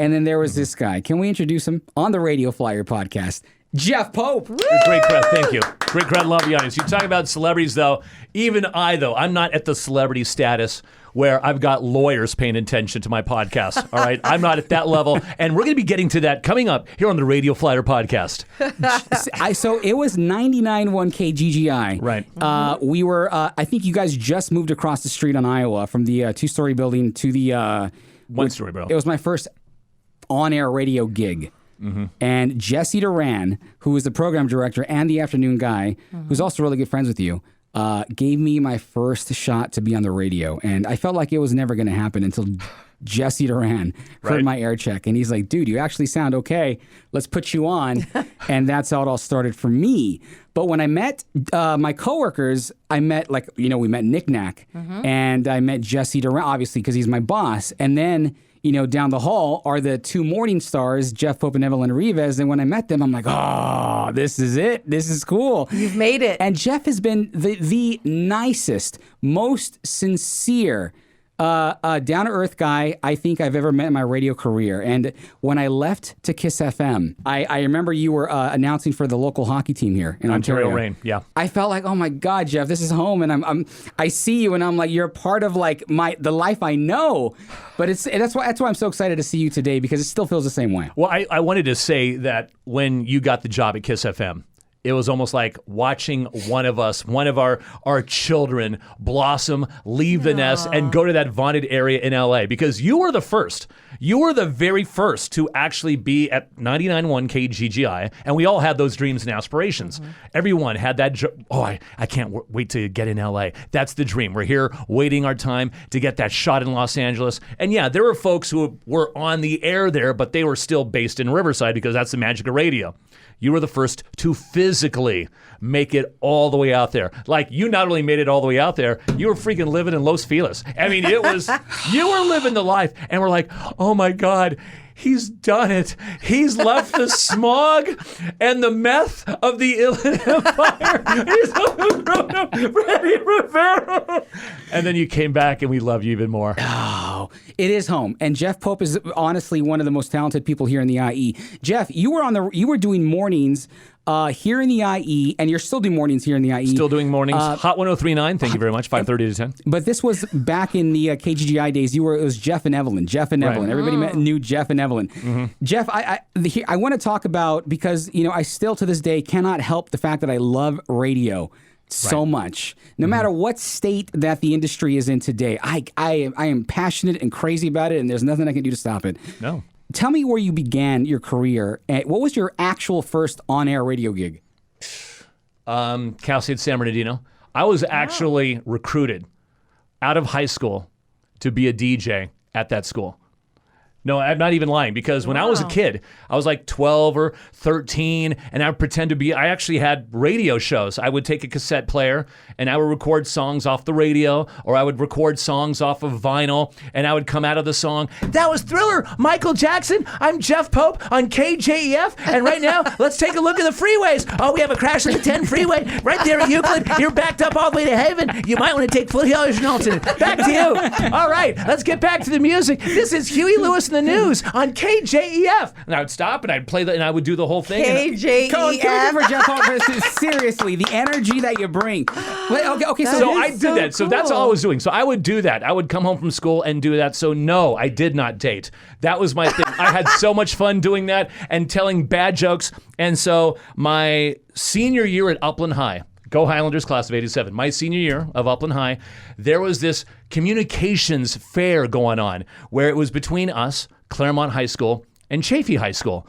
And then there was this guy. Can we introduce him on the Radio Flyer podcast? Jeff Pope. Woo! Great crowd, thank you. Great crowd, love the audience. You talk about celebrities, though. Even I'm not at the celebrity status where I've got lawyers paying attention to my podcast. All right, I'm not at that level, and we're going to be getting to that coming up here on the Radio Flyer podcast. So it was 99.1 KGGI. Right. We were. I think you guys just moved across the street on Iowa from the two-story building to the one-story, bro. It was my first on-air radio gig. Mm-hmm. And Jesse Duran, who is the program director and the afternoon guy, who's also really good friends with you, gave me my first shot to be on the radio. And I felt like it was never going to happen until Jesse Duran heard my air check. And he's like, dude, you actually sound okay. Let's put you on. And that's how it all started for me. But when I met my coworkers, I met, we met Nick Knack. And I met Jesse Duran, obviously, because he's my boss. And then down the hall are the two morning stars, Jeff Pope and Evelyn Rivas. And when I met them, I'm like, oh, this is it. This is cool. You've made it. And Jeff has been the nicest, most sincere, down-to-earth guy I think I've ever met in my radio career. And when I left to Kiss FM, I remember you were announcing for the local hockey team here in Ontario. Reign, yeah. I felt like, oh my God, Jeff, this is home, and I see you, and I'm like, you're a part of the life I know. But that's why I'm so excited to see you today, because it still feels the same way. Well, I wanted to say that when you got the job at Kiss FM, it was almost like watching one of our children blossom, leave the nest, and go to that vaunted area in LA, because you were the first. You were the very first to actually be at 99.1 KGGI, and we all had those dreams and aspirations. Everyone had that, I can't wait to get in LA. That's the dream. We're here waiting our time to get that shot in Los Angeles. And yeah, there were folks who were on the air there, but they were still based in Riverside, because that's the magic of radio. You were the first to physically make it all the way out there. Like, you not only made it all the way out there, you were freaking living in Los Feliz. I mean, you were living the life. And we're like, oh my God, he's done it. He's left the smog and the meth of the Inland Empire. He's grown up Freddie Rivera. And then you came back, and we love you even more. Oh, it is home. And Jeff Pope is honestly one of the most talented people here in the IE. Jeff, you were doing mornings here in the IE, and you're still doing mornings here in the IE. Still doing mornings. Hot 103.9, thank you very much, 5:30 to 10. But this was back in the KGGI days. It was Jeff and Evelyn. Everybody knew Jeff and Evelyn. Jeff, I want to talk about, because I still to this day cannot help the fact that I love radio so much. No matter what state that the industry is in today, I am passionate and crazy about it, and there's nothing I can do to stop it. No. Tell me where you began your career. What was your actual first on-air radio gig? Cal State San Bernardino. I was actually recruited out of high school to be a DJ at that school. No, I'm not even lying, because when I was a kid, I was like 12 or 13, and I would pretend to be, I actually had radio shows. I would take a cassette player, and I would record songs off the radio, or I would record songs off of vinyl, and I would come out of the song, that was Thriller, Michael Jackson, I'm Jeff Pope on KJEF, and right now, let's take a look at the freeways. Oh, we have a crash on the 10 freeway, right there at Euclid, you're backed up all the way to heaven, you might want to take Foothills and Alton. Back to you. All right, let's get back to the music. This is Huey Lewis in the news on KJEF. And I would stop, and I'd play and I would do the whole thing. KJEF. Can we for Jeff Pope? Seriously, the energy that you bring. Okay, so I did that. So that's all I was doing. So I would do that. I would come home from school and do that. So no, I did not date. That was my thing. I had so much fun doing that and telling bad jokes. And so my senior year at Upland High, Go Highlanders, class of 87. My senior year of Upland High, there was this communications fair going on where it was between us, Claremont High School, and Chaffey High School.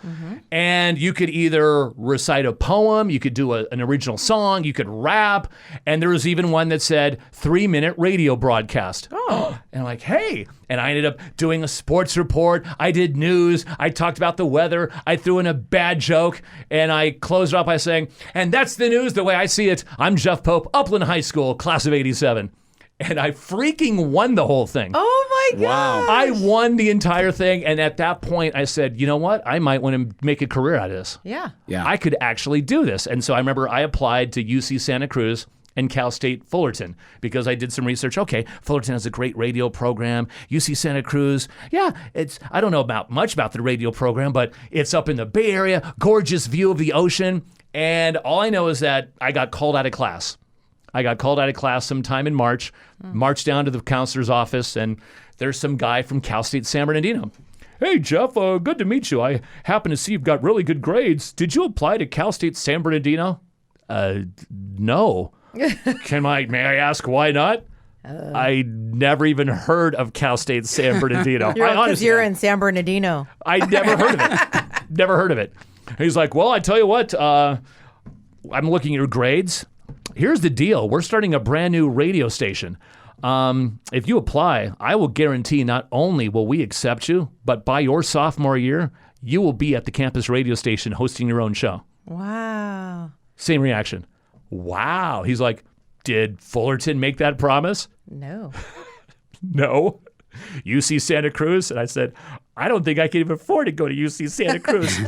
And you could either recite a poem, you could do an original song, you could rap, and there was even one that said 3-minute radio broadcast. And I'm like, hey. And I ended up doing a sports report. I did news. I talked about the weather. I threw in a bad joke, and I closed it up by saying, and that's the news the way I see it. I'm Jeff Pope, Upland High School, class of 87. And I freaking won the whole thing. Oh my God. I won the entire thing. And at that point, I said, you know what? I might want to make a career out of this. Yeah. I could actually do this. And so I remember I applied to UC Santa Cruz and Cal State Fullerton, because I did some research. Okay, Fullerton has a great radio program. UC Santa Cruz, yeah, I don't know much about the radio program, but it's up in the Bay Area, gorgeous view of the ocean. And all I know is that I got called out of class. I got called out of class sometime in March, marched down to the counselor's office, and there's some guy from Cal State San Bernardino. Hey, Jeff, good to meet you. I happen to see you've got really good grades. Did you apply to Cal State San Bernardino? No. May I ask why not? I never even heard of Cal State San Bernardino. Because you're in San Bernardino. I never heard of it. Never heard of it. He's like, well, I tell you what, I'm looking at your grades. Here's the deal. We're starting a brand new radio station. If you apply, I will guarantee not only will we accept you, but by your sophomore year, you will be at the campus radio station hosting your own show. Wow. Same reaction. Wow. He's like, did Fullerton make that promise? No. No. UC Santa Cruz? And I said, I don't think I can even afford to go to UC Santa Cruz.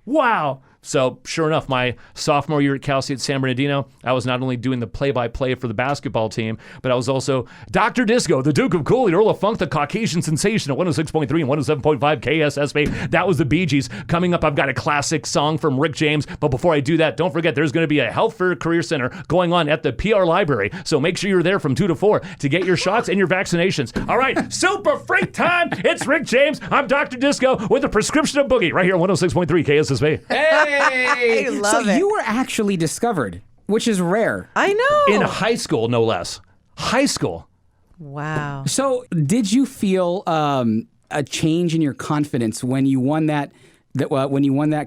Wow. So sure enough, my sophomore year at Cal State San Bernardino, I was not only doing the play-by-play for the basketball team, but I was also Dr. Disco, the Duke of Cool, the Earl of Funk, the Caucasian Sensation at 106.3 and 107.5 KSSB. That was the Bee Gees. Coming up, I've got a classic song from Rick James. But before I do that, don't forget there's going to be a Health for Career Center going on at the PR Library. So make sure you're there from 2 to 4 to get your shots and your vaccinations. All right, super freak time. It's Rick James. I'm Dr. Disco with a prescription of Boogie right here on 106.3 KSSB. Hey! I love it. You were actually discovered, which is rare. I know. In high school, no less. High school. Wow. So did you feel a change in your confidence when you won that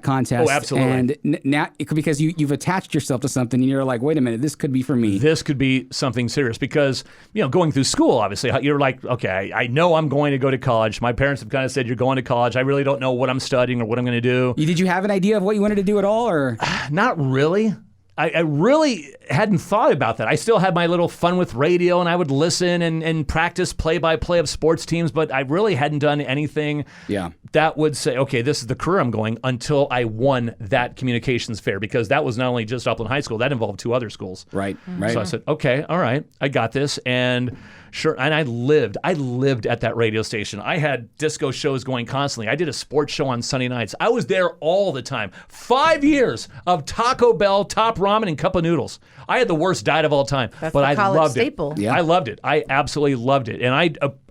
contest? Oh, absolutely. And now, because you've attached yourself to something and you're like, wait a minute, this could be for me. This could be something serious because, going through school, obviously, you're like, okay, I know I'm going to go to college. My parents have kind of said, you're going to college. I really don't know what I'm studying or what I'm going to do. Did you have an idea of what you wanted to do at all? Or Not really. I really hadn't thought about that. I still had my little fun with radio, and I would listen and practice play-by-play of sports teams, but I really hadn't done anything that would say, okay, this is the career I'm going, until I won that communications fair, because that was not only just Upland High School, that involved 2 other schools. Right. So I said, okay, all right, I got this, and sure, and I lived at that radio station. I had disco shows going constantly. I did a sports show on Sunday nights. I was there all the time. 5 years of Taco Bell, top ramen, and cup of noodles. I had the worst diet of all time, That's but the I college loved staple. it. Yeah. I loved it. I absolutely loved it. And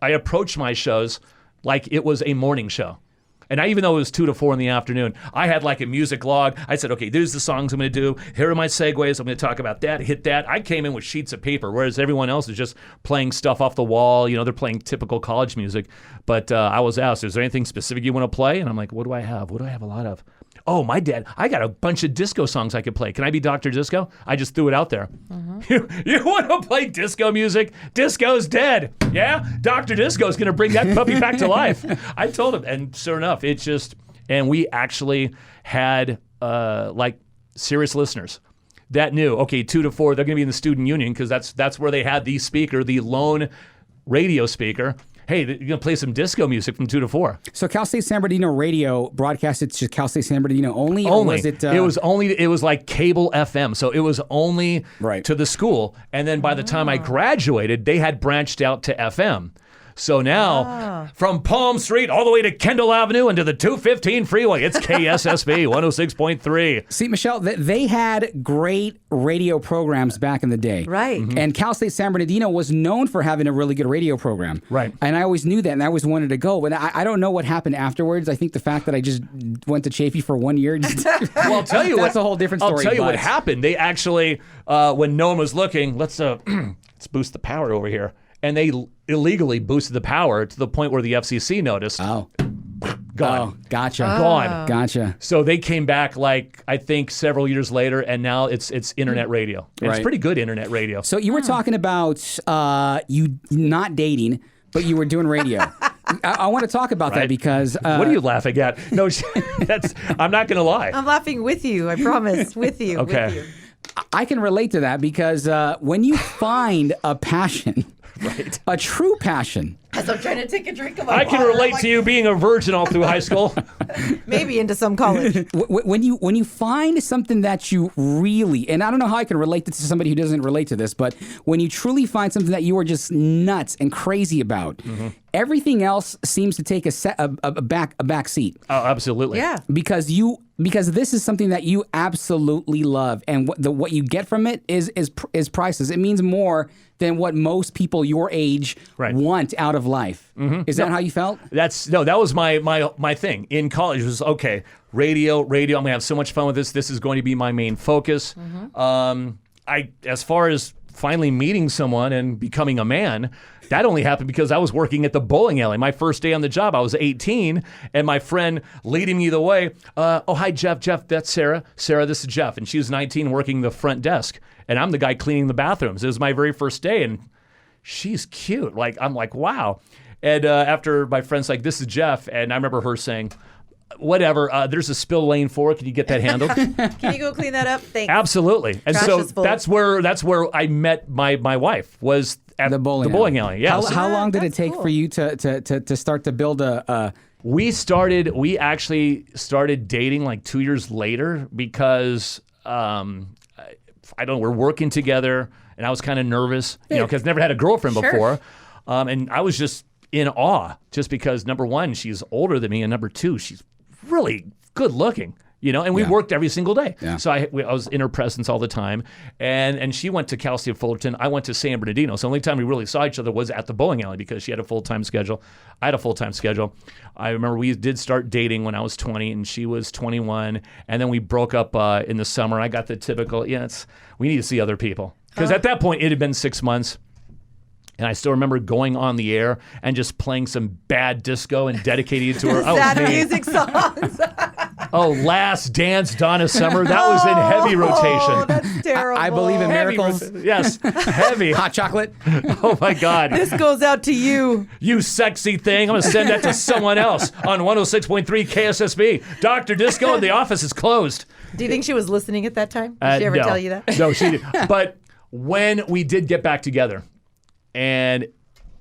I approached my shows like it was a morning show. And even though it was 2 to 4 in the afternoon, I had like a music log. I said, okay, these are the songs I'm going to do. Here are my segues. I'm going to talk about that, hit that. I came in with sheets of paper, whereas everyone else is just playing stuff off the wall. They're playing typical college music. But I was asked, is there anything specific you want to play? And I'm like, what do I have? What do I have a lot of? Oh, my dad, I got a bunch of disco songs I could play. Can I be Dr. Disco? I just threw it out there. You want to play disco music? Disco's dead. Yeah? Dr. Disco's going to bring that puppy back to life. I told him. And sure enough, and we actually had serious listeners that knew, okay, 2 to 4, they're going to be in the student union because that's where they had the speaker, the lone radio speaker. Hey, you're going to play some disco music from 2 to 4. So Cal State San Bernardino radio broadcasted to Cal State San Bernardino only? Or was it, it was like cable FM. So it was only Right. to the school. And then by the time I graduated, they had branched out to FM. So now, from Palm Street all the way to Kendall Avenue and to the 215 freeway, it's KSSB 106.3. See, Michelle, they had great radio programs back in the day. Right. Mm-hmm. And Cal State San Bernardino was known for having a really good radio program. Right. And I always knew that, and I always wanted to go. But I don't know what happened afterwards. I think the fact that I just went to Chafee for 1 year. Well, I'll tell you That's a whole different story. I'll tell you what but- happened. They actually, when no one was looking, let's boost the power over here. And they illegally boosted the power to the point where the FCC noticed. Oh. Gone. Oh, gotcha. Gone. Gotcha. So they came back I think several years later, and now it's internet radio. And Right. It's pretty good internet radio. So you were talking about you not dating, but you were doing radio. I want to talk about that Right. because... What are you laughing at? No, I'm not going to lie. I'm laughing with you. I promise. With you. Okay. With you. I can relate to that because when you find a passion, Right. a true passion, As I'm trying to take a drink of my I can water, relate to you being a virgin all through high school. Maybe into some college. When you find something that you really, and I don't know how I can relate this to somebody who doesn't relate to this, but when you truly find something that you are just nuts and crazy about, everything else seems to take a back seat. Oh, absolutely. Yeah. Because this is something that you absolutely love, and what you get from it is priceless. It means more than what most people your age want out of life. Is that how you felt? That was my thing in college. Was okay. Radio. I'm gonna have so much fun with this. This is going to be my main focus. As far as finally meeting someone and becoming a man, that only happened because I was working at the bowling alley. My first day on the job, I was 18, and my friend leading me the way. Oh, hi, Jeff. Jeff, that's Sarah. Sarah, this is Jeff. And she was 19 working the front desk, and I'm the guy cleaning the bathrooms. It was my very first day, and she's cute. I'm like, wow. And after my friend's like, this is Jeff, and I remember her saying, whatever, there's a spill lane 4. Can you get that handled? Can you go clean that up? Thanks. Absolutely. And Trash so is full. that's where I met my wife, was at The bowling alley. Yeah. How long did it that's take cool. for you to start to build a We actually started dating like 2 years later because we're working together, and I was kind of nervous, because I've never had a girlfriend before, and I was just in awe, just because number one, she's older than me, and number two, she's really good looking. And we worked every single day. Yeah. So I was in her presence all the time. And she went to Cal State Fullerton. I went to San Bernardino. So the only time we really saw each other was at the bowling alley because she had a full-time schedule. I had a full-time schedule. I remember we did start dating when I was 20 and she was 21. And then we broke up in the summer. I got the typical, we need to see other people. Because at that point, it had been 6 months. And I still remember going on the air and just playing some bad disco and dedicating it to her. Sad music songs. Last Dance, Donna Summer. That was in heavy rotation. Oh, that's terrible. I believe in Heavy miracles. yes, heavy. Hot chocolate. Oh my God. This goes out to you. You sexy thing. I'm going to send that to someone else on 106.3 KSSB. Dr. Disco in the office is closed. Do you think she was listening at that time? Did she ever No. tell you that? No, she didn't. But when we did get back together, and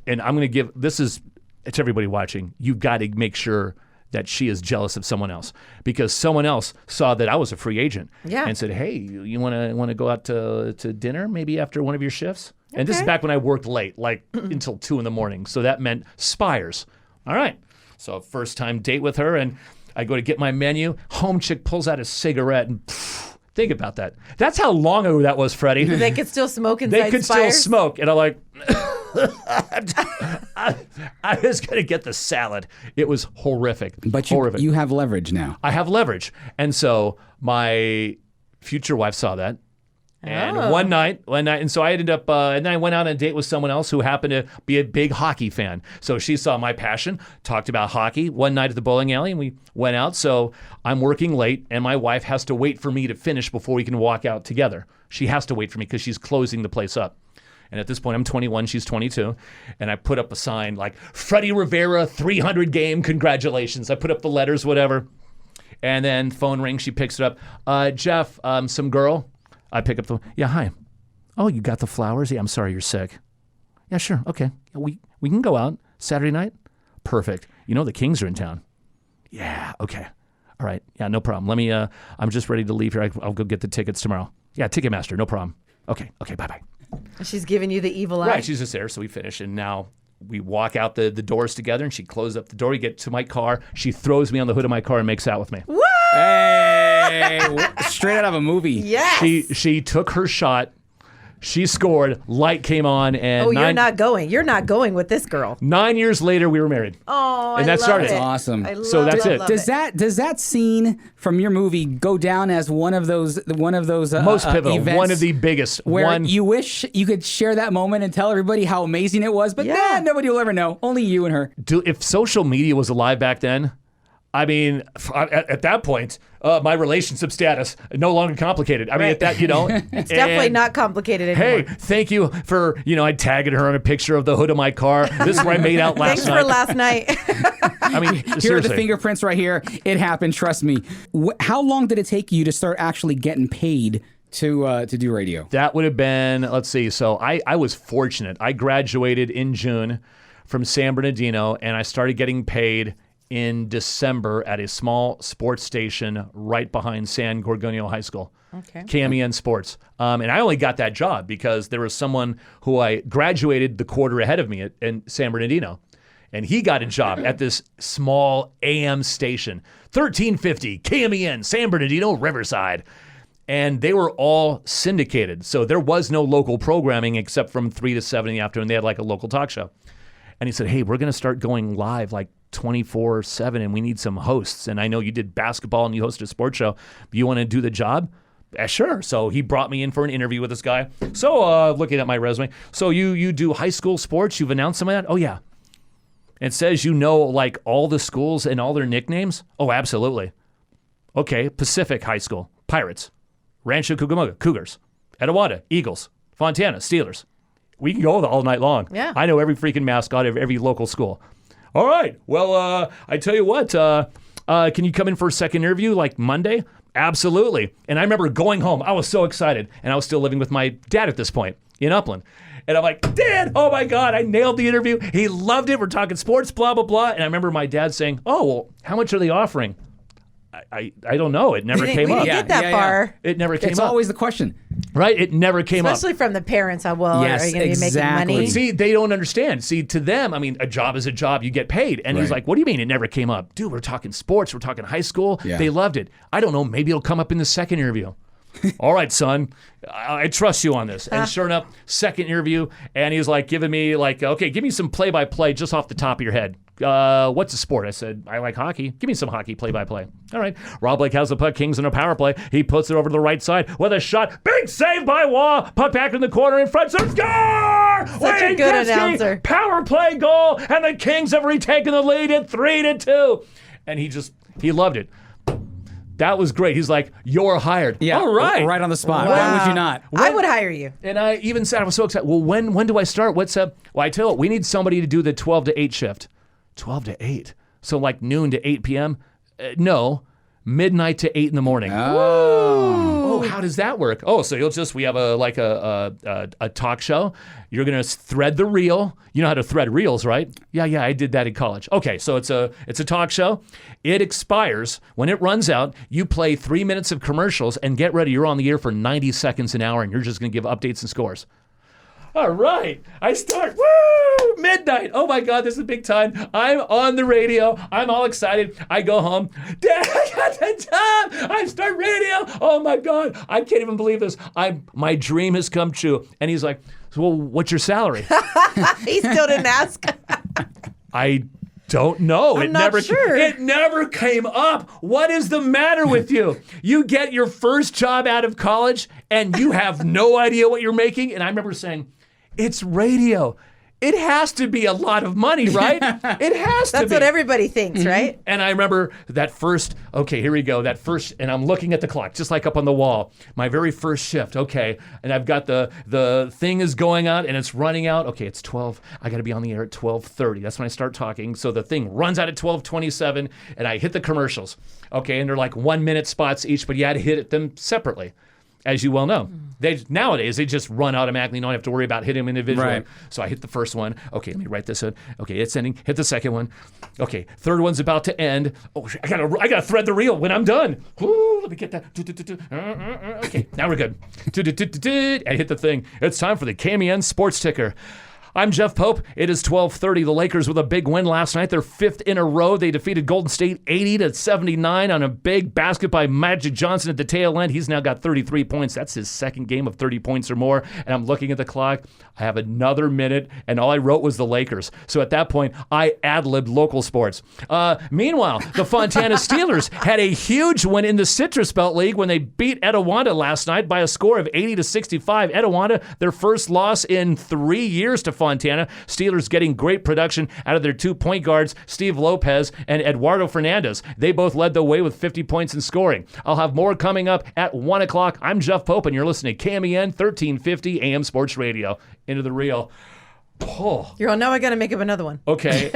I'm going to give, this is, it's everybody watching, you've got to make sure that she is jealous of someone else, because someone else saw that I was a free agent and said, hey, you want to go out to dinner maybe after one of your shifts? And this is back when I worked late, like until 2 a.m. So that meant Spires. All right. So first time date with her, and I go to get my menu. Home chick pulls out a cigarette and think about that. That's how long ago that was, Freddie. They could still smoke inside They could Spires? still smoke. And I'm like, I was going to get the salad. It was horrific. But horrific. you have leverage now. I have leverage. And so my future wife saw that. And one night, and so I ended up, and then I went out on a date with someone else who happened to be a big hockey fan. So she saw my passion, talked about hockey one night at the bowling alley, and we went out. So I'm working late, and my wife has to wait for me to finish before we can walk out together. She has to wait for me because she's closing the place up. And at this point, I'm 21, she's 22. And I put up a sign like, Freddie Rivera, 300 game, congratulations. I put up the letters, whatever. And then phone rings, she picks it up. Jeff, some girl. I pick up yeah, hi. Oh, you got the flowers? Yeah, I'm sorry you're sick. Yeah, sure, okay. We can go out Saturday night? Perfect. The Kings are in town. Yeah, okay. All right, yeah, no problem. Let me, I'm just ready to leave here. I'll go get the tickets tomorrow. Yeah, Ticketmaster, no problem. Okay, bye-bye. She's giving you the evil eye. Right, she's just there, so we finish, and now we walk out the doors together, and she closes up the door. We get to my car. She throws me on the hood of my car and makes out with me. What? Hey, straight out of a movie. Yes. She took her shot. She scored. Light came on, and you're not going. You're not going with this girl. 9 years later, we were married. Oh, and I that love started. it. Awesome. I love So that's it. Does that scene from your movie go down as one of those Most pivotal, events one of the biggest. where you wish you could share that moment and tell everybody how amazing it was, but nobody will ever know. Only you and her. If social media was alive back then, I mean, at that point, my relationship status no longer complicated. I mean, at that, It's definitely not complicated anymore. Hey, thank you for, I'd tagged her on a picture of the hood of my car. This is where I made out last Thanks night. for last night. I mean, Here are the seriously. fingerprints right here. It happened. Trust me. How long did it take you to start actually getting paid to do radio? That would have been, let's see. So I was fortunate. I graduated in June from San Bernardino, and I started getting paid in December at a small sports station right behind San Gorgonio High School. Okay. KMEN Sports. And I only got that job because there was someone who I graduated the quarter ahead of me in San Bernardino. And he got a job at this small AM station, 1350 KMEN, San Bernardino, Riverside. And they were all syndicated. So there was no local programming except from 3 to 7 in the afternoon. They had like a local talk show. And he said, hey, we're going to start going live like 24/7 and we need some hosts. And I know you did basketball and you hosted a sports show. You want to do the job? Sure. So he brought me in for an interview with this guy. So looking at my resume. So you do high school sports? You've announced some of that? Oh, yeah. It says you know like all the schools and all their nicknames? Oh, absolutely. Okay. Pacific High School, Pirates. Rancho Cucamonga, Cougars. Etiwanda, Eagles. Fontana, Steelers. We can go all night long. Yeah. I know every freaking mascot of every local school. All right. Well, I tell you what, can you come in for a second interview like Monday? Absolutely. And I remember going home. I was so excited. And I was still living with my dad at this point in Upland. And I'm like, Dad, oh my God, I nailed the interview. He loved it. We're talking sports, blah, blah, blah. And I remember my dad saying, oh, well, how much are they offering? I don't know. It never came We up. didn't get that far. It never came It's up. always the question. Right? It never came up. Especially from the parents. How well Yes, are you going to be making exactly. money? See, they don't understand. See, to them, I mean, a job is a job. You get paid. And he's Right. like, what do you mean it never came up? Dude, we're talking sports. We're talking high school. Yeah. They loved it. I don't know. Maybe it'll come up in the second interview. All right, son, I trust you on this. And sure enough, second interview, and he's like giving me like, okay, give me some play-by-play just off the top of your head. What's a sport? I said, I like hockey. Give me some hockey play-by-play. All right. Rob Blake has the puck. Kings in a power play. He puts it over to the right side with a shot. Big save by Waugh. Puck back in the corner in front. Score! Such a good announcer. Power play goal, and the Kings have retaken the lead at 3-2. And he loved it. That was great. He's like, you're hired. Yeah. All right. Right on the spot. Wow. Why would you not? I would hire you. And I even said, I was so excited. Well, when do I start? What's up? Well, I tell you, we need somebody to do the 12 to 8 shift. 12 to 8. So like noon to 8 p.m.? No. Midnight to 8 in the morning. Oh, how does that work? Oh, so we have a talk show. You're going to thread the reel. You know how to thread reels, right? Yeah, I did that in college. Okay, so it's a talk show. It expires. When it runs out, you play 3 minutes of commercials and get ready. You're on the air for 90 seconds an hour and you're just going to give updates and scores. All right, I start, woo, midnight. Oh my God, this is big time. I'm on the radio. I'm all excited. I go home. Dad, I got the job. I start radio. Oh my God, I can't even believe this. My dream has come true. And he's like, well, what's your salary? He still didn't ask. I don't know. I'm not sure. It never came up. What is the matter with you? You get your first job out of college and you have no idea what you're making. And I remember saying, it's radio. It has to be a lot of money, right? It has to be. That's what everybody thinks, right? And I remember that first, okay, here we go, and I'm looking at the clock, just like up on the wall. My very first shift, okay, and I've got the thing is going out and it's running out. Okay, it's 12, I gotta be on the air at 12:30. That's when I start talking. So the thing runs out at 12:27 and I hit the commercials. Okay, and they're like 1 minute spots each, but you had to hit them separately. As you well know, nowadays they just run automatically. You don't have to worry about hitting them individually. Right. So I hit the first one. Okay, let me write this in. Okay, it's ending. Hit the second one. Okay, third one's about to end. Oh, I gotta thread the reel when I'm done. Ooh, let me get that. Okay, now we're good. I hit the thing. It's time for the KMEN Sports Ticker. I'm Jeff Pope. It is 12:30. The Lakers with a big win last night. Their fifth in a row. They defeated Golden State 80-79 on a big basket by Magic Johnson at the tail end. He's now got 33 points. That's his second game of 30 points or more. And I'm looking at the clock. I have another minute, and all I wrote was the Lakers. So at that point, I ad-libbed local sports. Meanwhile, the Fontana Steelers had a huge win in the Citrus Belt League when they beat Etiwanda last night by a score of 80-65. Etiwanda, their first loss in 3 years to Fontana. Steelers getting great production out of their 2 point guards, Steve Lopez and Eduardo Fernandez. They both led the way with 50 points in scoring. I'll have more coming up at 1 o'clock. I'm Jeff Pope, and you're listening to KMEN 1350 AM Sports Radio. Into the reel. Oh. You're all, now I got to make up another one. Okay.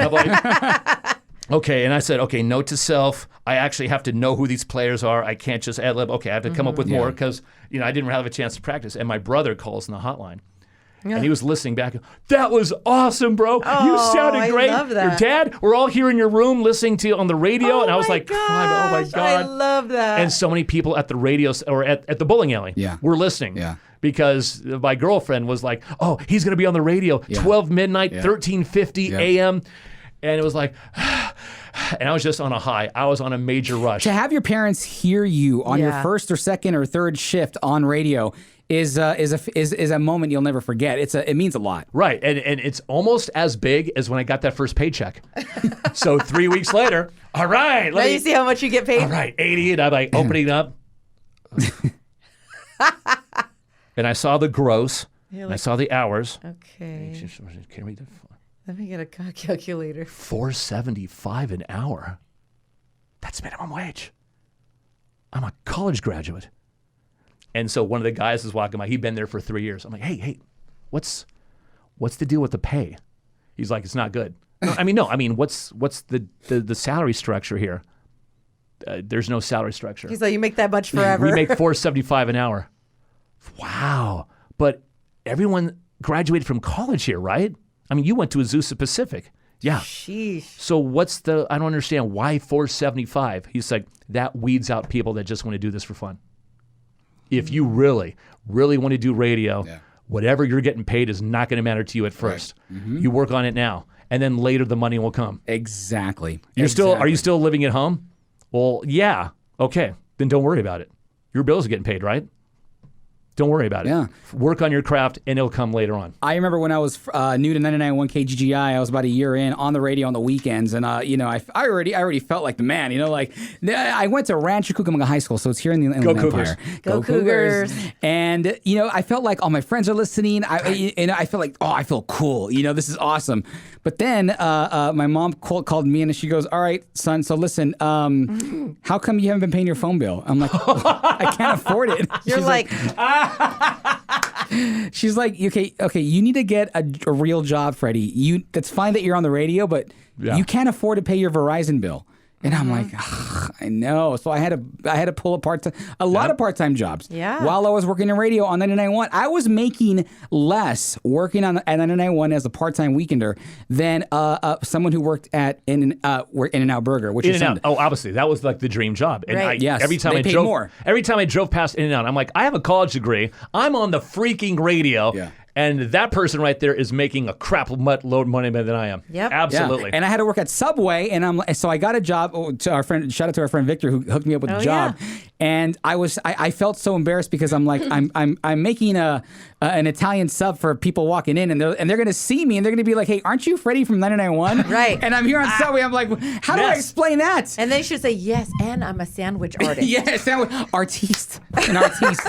Okay, and I said, okay, note to self, I actually have to know who these players are. I can't just ad-lib. Okay, I have to come up with more because, I didn't have a chance to practice. And my brother calls in the hotline. And he was listening back. That was awesome, bro. Oh, You sounded I great. love that. Your dad, we're all here in your room listening to you on the radio. And I was like, gosh, oh my God. I love that. And so many people at the radio or at the bowling alley were listening. Yeah. Because my girlfriend was like, oh, he's going to be on the radio, 12 midnight, 13:50 a.m. And it was like, and I was just on a high. I was on a major rush. To have your parents hear you on your first or second or third shift on radio is a moment you'll never forget. It means a lot. Right. And it's almost as big as when I got that first paycheck. So 3 weeks later, all right. Now you see how much you get paid? All right, 80. And I'm like opening up. And I saw the gross. And I saw the hours. Okay. Can we do Let me get a calculator. $4.75 an hour. That's minimum wage. I'm a college graduate. And so one of the guys is walking by. He'd been there for 3 years. I'm like, hey, what's the deal with the pay? He's like, it's not good. No, I mean, what's the salary structure here? There's no salary structure. He's like, you make that much forever. We make $4.75 an hour. Wow. But everyone graduated from college here, right? I mean, you went to Azusa Pacific. Yeah. Sheesh. So I don't understand why $4.75. He's like, that weeds out people that just want to do this for fun. If you really, really want to do radio, whatever you're getting paid is not going to matter to you at first. Right. Mm-hmm. You work on it now, and then later the money will come. Exactly. Are you still living at home? Well, yeah. Okay. Then don't worry about it. Your bills are getting paid, right? Don't worry about it. Yeah. Work on your craft, and it'll come later on. I remember when I was new to 99.1 KGGI, I was about a year in on the radio on the weekends, and I already felt like the man. I went to Rancho Cucamonga High School, so it's here in the Inland Empire. Go Cougars! And I felt like all my friends are listening. I feel like, I feel cool. This is awesome. But then my mom called me and she goes, "All right, son. So listen, how come you haven't been paying your phone bill?" I'm like, I can't afford it. You're like she's like, okay, you need to get a real job, Freddie. That's fine that you're on the radio, but you can't afford to pay your Verizon bill. And I'm like, I know. So I had to pull a lot of part-time jobs. Yeah. While I was working in radio on 99.1, I was making less working at 99.1 as a part-time weekender than someone who worked at In-N-Out Burger, which is In-N-Out. Oh, obviously, that was like the dream job. And right. Yes, every time I drove past In-N-Out, I'm like, I have a college degree. I'm on the freaking radio. Yeah. And that person right there is making a crap load money than I am. Yep. Absolutely. Yeah. And I had to work at Subway, and so I got a job. Shout out to our friend Victor who hooked me up with a job. Yeah. And I felt so embarrassed because I'm like I'm making an Italian sub for people walking in, and they're going to see me and they're going to be like, "Hey, aren't you Freddie from 99.1?" Right. And I'm here on Subway. I'm like, how do I explain that? And they should say, "Yes, and I'm a sandwich artist." Yes, artiste, an artiste.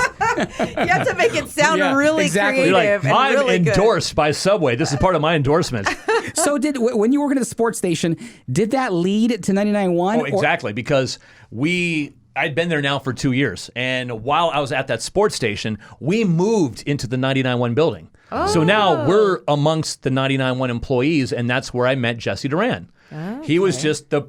You have to make it sound really creative. You're like, I'm really endorsed by Subway. This is part of my endorsement. So when you were working at the sports station, did that lead to 99.1? Oh, exactly, because I'd been there now for 2 years, and while I was at that sports station, we moved into the 99.1 building. Oh. So now we're amongst the 99.1 employees, and that's where I met Jesse Duran. Okay. He was just the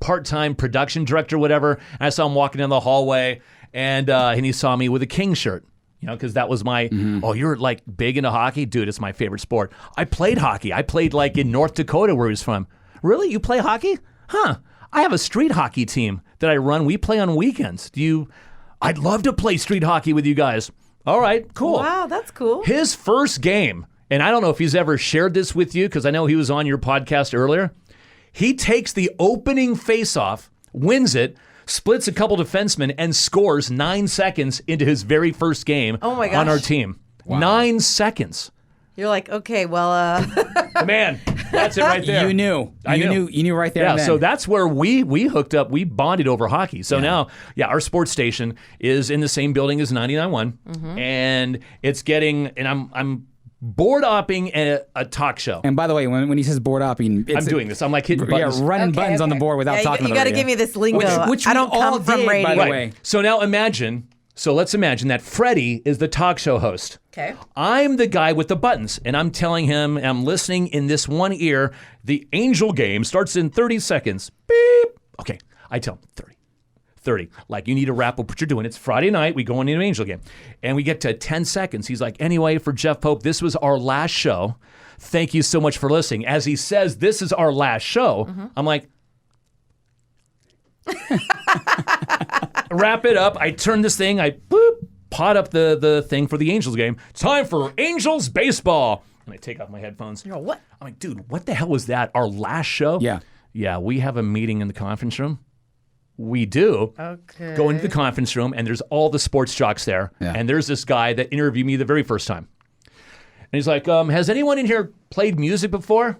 part-time production director, whatever. And I saw him walking down the hallway, and he saw me with a King shirt. Because that was my, you're like big into hockey? Dude, it's my favorite sport. I played hockey. I played like in North Dakota where he was from. Really? You play hockey? Huh. I have a street hockey team that I run. We play on weekends. I'd love to play street hockey with you guys. All right, cool. Wow, that's cool. His first game, and I don't know if he's ever shared this with you because I know he was on your podcast earlier. He takes the opening faceoff, wins it, splits a couple defensemen, and scores 9 seconds into his very first game on our team. Wow. 9 seconds. You're like, okay, well, man, that's it right there. You knew. You knew right there. Yeah, so that's where we hooked up. We bonded over hockey. So now, our sports station is in the same building as 99.1, and it's getting, and I'm board opping a talk show. And by the way, when he says board opping, I'm doing this. I'm like hitting buttons. Yeah, running buttons on the board without talking about it. You got to give me this lingo. Which I don't come from radio. By the way. So now let's imagine that Freddie is the talk show host. Okay. I'm the guy with the buttons, and I'm telling him, I'm listening in this one ear, the Angel game starts in 30 seconds. Beep. Okay, I tell him 30, 30. Like, you need to wrap up what you're doing. It's Friday night. We go into an Angel game. And we get to 10 seconds. He's like, anyway, for Jeff Pope, this was our last show. Thank you so much for listening. As he says, this is our last show, I'm like, wrap it up. I turn this thing, I pot up the thing for the Angels game. It's time for Angels baseball. And I take off my headphones. You're like, what? I'm like, dude, what the hell was that? Our last show? Yeah. Yeah, we have a meeting in the conference room. We do. Okay. Go into the conference room, and there's all the sports jocks there. Yeah. And there's this guy that interviewed me the very first time. And he's like, has anyone in here played music before?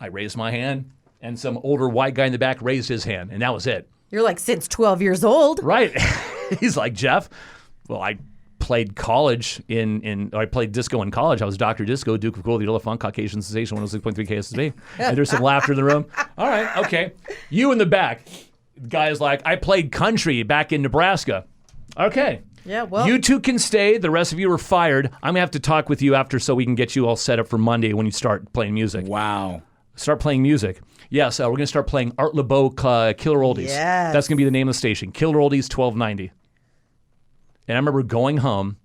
I raised my hand, and some older white guy in the back raised his hand, and that was it. You're like, since 12 years old. Right. He's like, Jeff, well, I played college I played disco in college. I was Dr. Disco, Duke of Cool, the Funk, Caucasian Sensation, 106.3 KSSB. And there's some laughter in the room. All right, okay. You in the back. The guy is like, I played country back in Nebraska. Okay. Yeah, well. You two can stay. The rest of you are fired. I'm going to have to talk with you after so we can get you all set up for Monday when you start playing music. Wow. Start playing music. Yes, we're going to start playing Art LeBeau Killer Oldies. Yes. That's going to be the name of the station. Killer Oldies 1290. And I remember going home,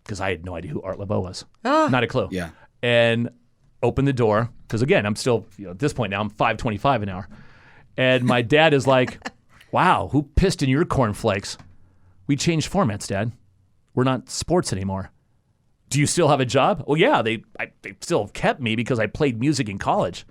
because I had no idea who Art LeBeau was. Not a clue. Yeah. And opened the door, because again, I'm still, at this point now, I'm $5.25 an hour. And my dad is like, wow, who pissed in your cornflakes? We changed formats, Dad. We're not sports anymore. Do you still have a job? Well, yeah, they still kept me because I played music in college.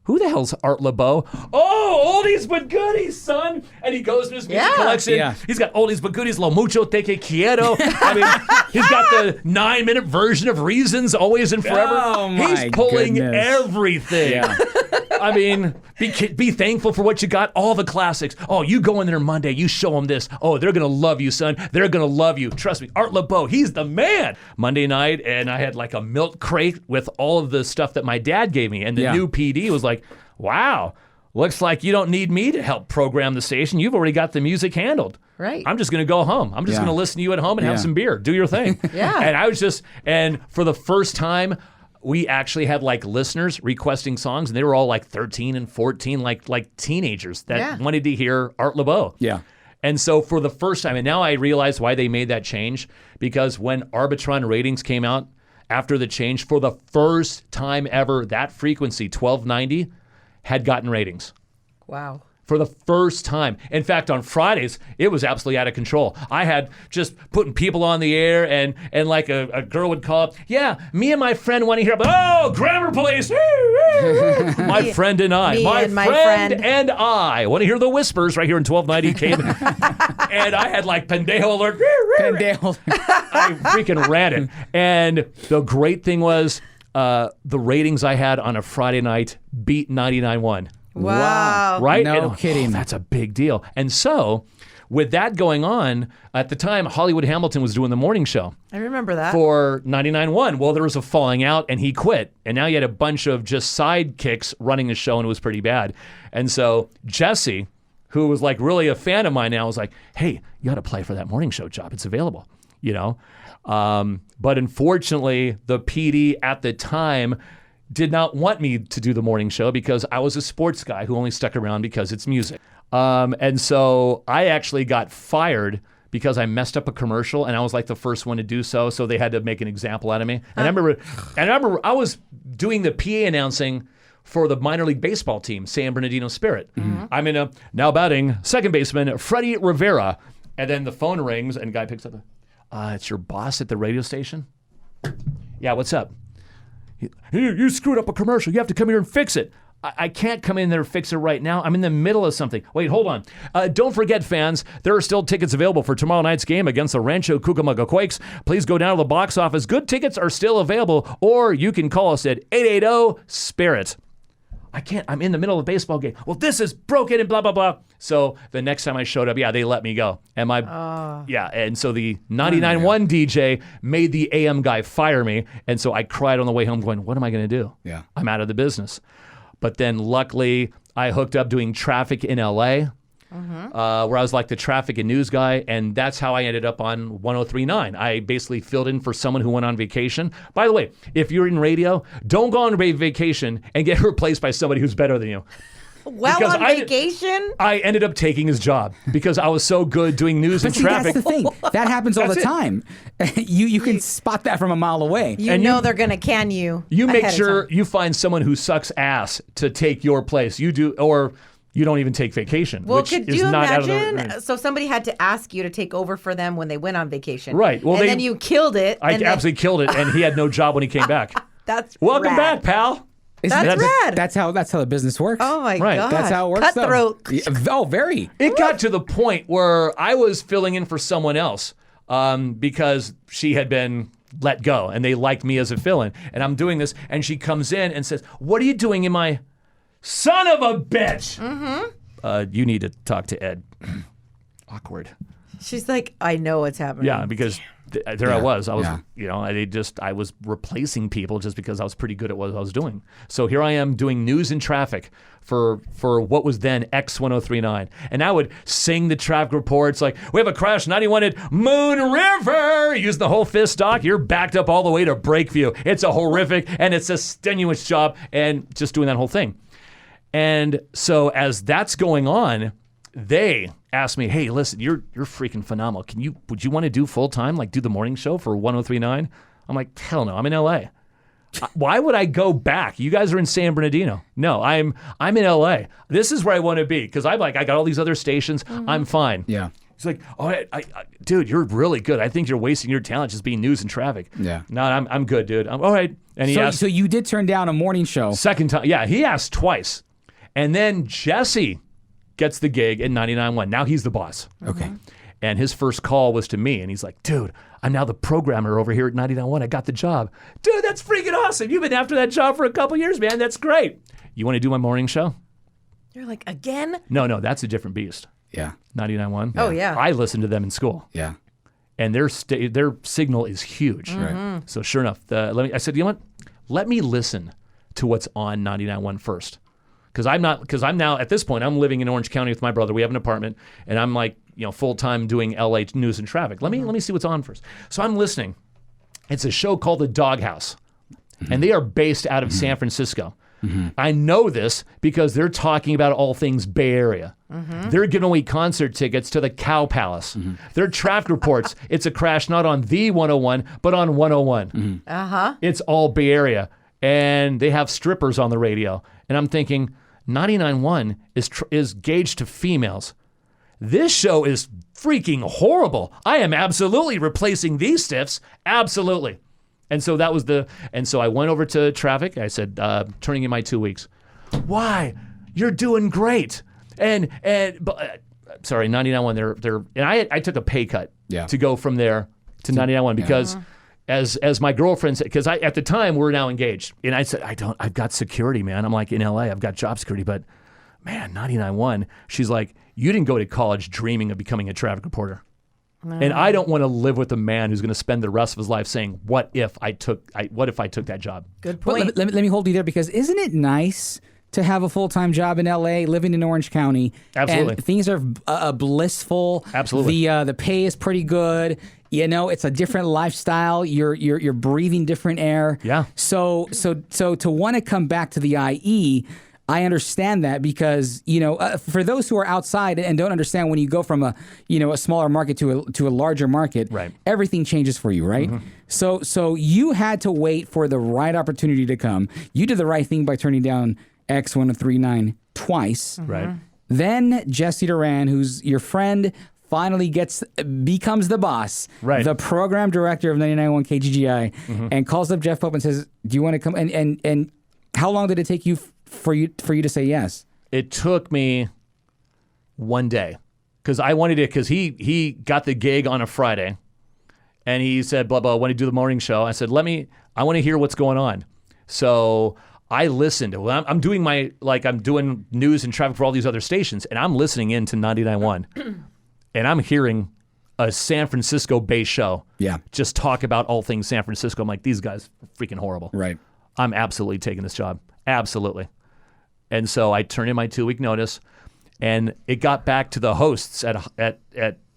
Who the hell's Art LeBeau? Oh, oldies but goodies, son. And he goes to his music collection. Yeah. He's got oldies but goodies, Lo Mucho Te Que Quiero. I mean, he's got the 9-minute version of Reasons, Always and Forever. Oh, my He's pulling goodness. everything. Yeah. I mean, be thankful for what you got. All the classics. Oh, you go in there Monday, you show them this. Oh, they're going to love you, son. They're going to love you. Trust me. Art LeBeau, he's the man. Monday night, and I had like a milk crate with all of the stuff that my dad gave me. And the new PD was like, wow, looks like you don't need me to help program the station. You've already got the music handled. Right. I'm just going to go home. I'm just going to listen to you at home and have some beer. Do your thing. Yeah. And for the first time, we actually had like listeners requesting songs, and they were all like 13 and 14, like teenagers that wanted to hear Art LeBeau. Yeah. And so for the first time, and now I realize why they made that change, because when Arbitron ratings came out after the change, for the first time ever, that frequency, 1290, had gotten ratings. Wow. For the first time. In fact, on Fridays, it was absolutely out of control. I had just putting people on the air, and like a girl would call up, yeah, me and my friend want to hear about, Grammar Police. My friend and I. My friend and I want to hear the whispers right here in 1290 came. And I had like Pendejo Alert. Pendejo. I freaking ran it. And the great thing was the ratings I had on a Friday night beat 99.1. Wow. Right? No kidding. That's a big deal. And so, with that going on, at the time, Hollywood Hamilton was doing the morning show I remember that. for 99.1. Well, there was a falling out, and he quit. And now you had a bunch of just sidekicks running the show, and it was pretty bad. And so, Jesse, who was like really a fan of mine now, was like, hey, you got to play for that morning show job. It's available, But unfortunately, the PD at the time did not want me to do the morning show because I was a sports guy who only stuck around because it's music. And so I actually got fired because I messed up a commercial, and I was like the first one to do so. So they had to make an example out of me. And I remember I was doing the PA announcing for the minor league baseball team, San Bernardino Spirit. Mm-hmm. I'm in now batting second baseman Freddie Rivera. And then the phone rings, and the guy picks up. It's your boss at the radio station? Yeah, what's up? You screwed up a commercial. You have to come here and fix it. I can't come in there and fix it right now. I'm in the middle of something. Wait, hold on. Don't forget, fans, there are still tickets available for tomorrow night's game against the Rancho Cucamonga Quakes. Please go down to the box office. Good tickets are still available, or you can call us at 880-SPIRIT. I can't. I'm in the middle of a baseball game. Well, this is broken and blah, blah, blah. So the next time I showed up, they let me go. And and so the 99.1 DJ made the AM guy fire me. And so I cried on the way home going, what am I going to do? Yeah. I'm out of the business. But then luckily I hooked up doing traffic in LA, where I was like the traffic and news guy. And that's how I ended up on 103.9. I basically filled in for someone who went on vacation. By the way, if you're in radio, don't go on vacation and get replaced by somebody who's better than you. Well, Because on vacation? I ended up taking his job because I was so good doing news and See, traffic. that's the thing. That happens all the That's it. time. You can spot that from a mile away. You know they're going to can you. You make ahead of sure time. you find someone who sucks ass to take your place. You do, or you don't even take vacation. Well, which could is you not out of imagine? the, So somebody had to ask you to take over for them when they went on vacation. Right. Well, and they- then you killed it. I and then- absolutely killed it, and he had no job when he came back. That's Welcome rad. back, pal. That's rad. That's how the business works. Oh my Right. god. That's how it works. though. Cutthroat. Yeah, oh, very. It got to the point where I was filling in for someone else because she had been let go, and they liked me as a fill-in. And I'm doing this, and she comes in and says, "What are you doing in my son of a bitch?" Mm-hmm. You need to talk to Ed. Awkward. She's like, I know what's happening. Yeah, because there I was. I was, yeah. I was replacing people just because I was pretty good at what I was doing. So here I am doing news and traffic for what was then X1039. And I would sing the traffic reports like, we have a crash 91 at Moon River. Using the whole fist stock. You're backed up all the way to Breakview. It's a horrific and it's a strenuous job, and just doing that whole thing. And so as that's going on, they asked me, "Hey, listen, you're freaking phenomenal. Would you want to do full time, like do the morning show for 1039?" I'm like, "Hell no, I'm in LA. Why would I go back? You guys are in San Bernardino. No, I'm in LA. This is where I want to be because I got all these other stations. I'm fine." Yeah. He's like, "Oh, I dude, you're really good. I think you're wasting your talent just being news and traffic." Yeah. No, I'm good, dude. I'm all right. And he asked So you did turn down a morning show. second time. Yeah, he asked twice. And then Jesse gets the gig at 99.1. Now he's the boss. Okay. And his first call was to me. And he's like, "Dude, I'm now the programmer over here at 99.1. I got the job." Dude, that's freaking awesome. You've been after that job for a couple years, man. That's great. You want to do my morning show? You're like, again? No, that's a different beast. Yeah. 99.1. Oh, yeah. I listened to them in school. Yeah. And their signal is huge. Right. So sure enough, I said, "You know what? Let me listen to what's on 99.1 first." Because I'm now at this point, I'm living in Orange County with my brother. We have an apartment, and I'm like, full time doing LA news and traffic. Let me see what's on first. So I'm listening. It's a show called The Doghouse, and they are based out of San Francisco. I know this because they're talking about all things Bay Area. They're giving away concert tickets to the Cow Palace. Their traffic reports, it's a crash not on the 101, but on 101. It's all Bay Area. And they have strippers on the radio. And I'm thinking, 99.1 is gauged to females. This show is freaking horrible. I am absolutely replacing these stiffs. Absolutely. And so I went over to traffic. I said, turning in my 2 weeks. "Why? You're doing great." Sorry, 99.1. I took a pay cut to go from there to 99.1 because as my girlfriend said, because at the time we're now engaged, and I said, I've got security, man. I'm like in LA, I've got job security, but man, 99.1. She's like, "You didn't go to college dreaming of becoming a traffic reporter." And I don't want to live with a man who's going to spend the rest of his life saying, what if I took that job? Good But point. let me hold you there, because isn't it nice to have a full-time job in LA, living in Orange County? Absolutely. And things are blissful. Absolutely. The pay is pretty good. It's a different lifestyle. You're breathing different air. Yeah. So to want to come back to the IE, I understand that, because for those who are outside and don't understand, when you go from a smaller market to a larger market, Right. everything changes for you, right? So you had to wait for the right opportunity to come. You did the right thing by turning down X1039 twice. Right. Then Jesse Duran, who's your friend, finally becomes the boss, Right. the program director of 99.1 KGGI, and calls up Jeff Pope and says, "Do you want to come?" And how long did it take you for you to say yes? It took me one day because I wanted it, because he got the gig on a Friday and he said, blah, blah, I want to do the morning show. I said, I want to hear what's going on. So I listened. Well, I'm doing I'm doing news and traffic for all these other stations, and I'm listening in to 99.1 and I'm hearing a San Francisco-based show. Yeah. Just talk about all things San Francisco. I'm like, these guys are freaking horrible. Right. I'm absolutely taking this job. Absolutely. And so I turned in my 2 week notice, and it got back to the hosts at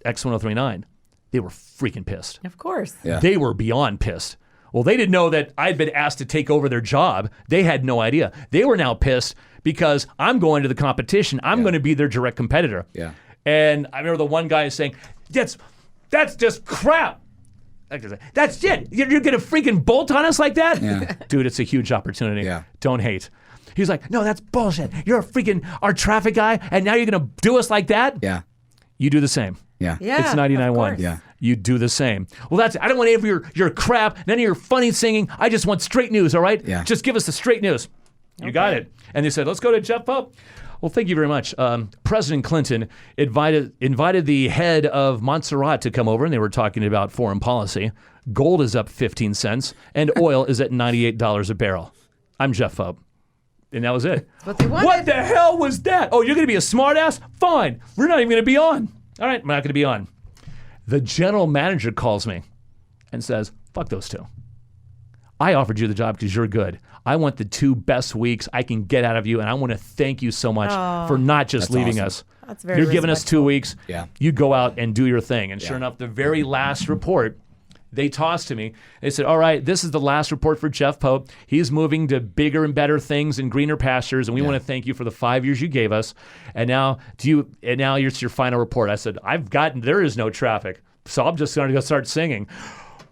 X1039. They were freaking pissed. Of course. Yeah. They were beyond pissed. Well, they didn't know that I'd been asked to take over their job. They had no idea. They were now pissed because I'm going to the competition. I'm going to be their direct competitor. Yeah. And I remember the one guy saying, that's just crap. That's it. You're going to freaking bolt on us like that? Yeah. Dude, it's a huge opportunity. Yeah. Don't hate. He's like, no, that's bullshit. You're our traffic guy, and now you're going to do us like that? Yeah. You do the same. Yeah. Yeah, It's of 99.1. course. Yeah. You do the same. Well, I don't want any of your crap, none of your funny singing. I just want straight news, all right? Yeah. Just give us the straight news. You got it. And they said, let's go to Jeff Pope. Well, thank you very much. President Clinton invited the head of Montserrat to come over, and they were talking about foreign policy. Gold is up 15 cents, and oil is at $98 a barrel. I'm Jeff Pope. And that was it. That's what they wanted. What the hell was that? Oh, you're going to be a smartass? Fine. We're not even going to be on. All right, we're not going to be on. The general manager calls me and says, fuck those two. I offered you the job because you're good. I want the 2 best weeks I can get out of you, and I want to thank you so much for not just That's leaving awesome. us. That's very You're giving us 2 weeks. Yeah. You go out and do your thing. And sure enough, the very last report they tossed to me, they said, all right, this is the last report for Jeff Pope. He's moving to bigger and better things and greener pastures, and we want to thank you for the 5 years you gave us. And now it's your final report. I said, there is no traffic, so I'm just going to go start singing.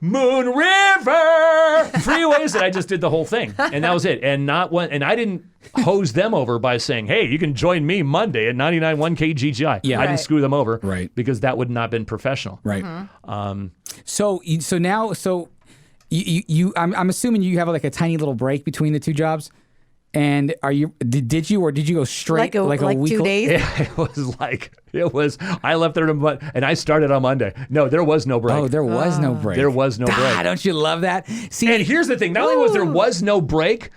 Moon River freeways, and I just did the whole thing, and that was it. And I didn't hose them over by saying, "Hey, you can join me Monday at 99.1 KGGI." Yeah. I didn't Right. screw them over, Right. Because that would not have been professional. Right. Mm-hmm. So you I'm assuming you have like a tiny little break between the 2 jobs. And did you go straight Like a week? 2 days? It was. I left there and I started on Monday. No, there was no break. Oh, there was no break. There was no break. Don't you love that? See, And here's the thing: not only was no break,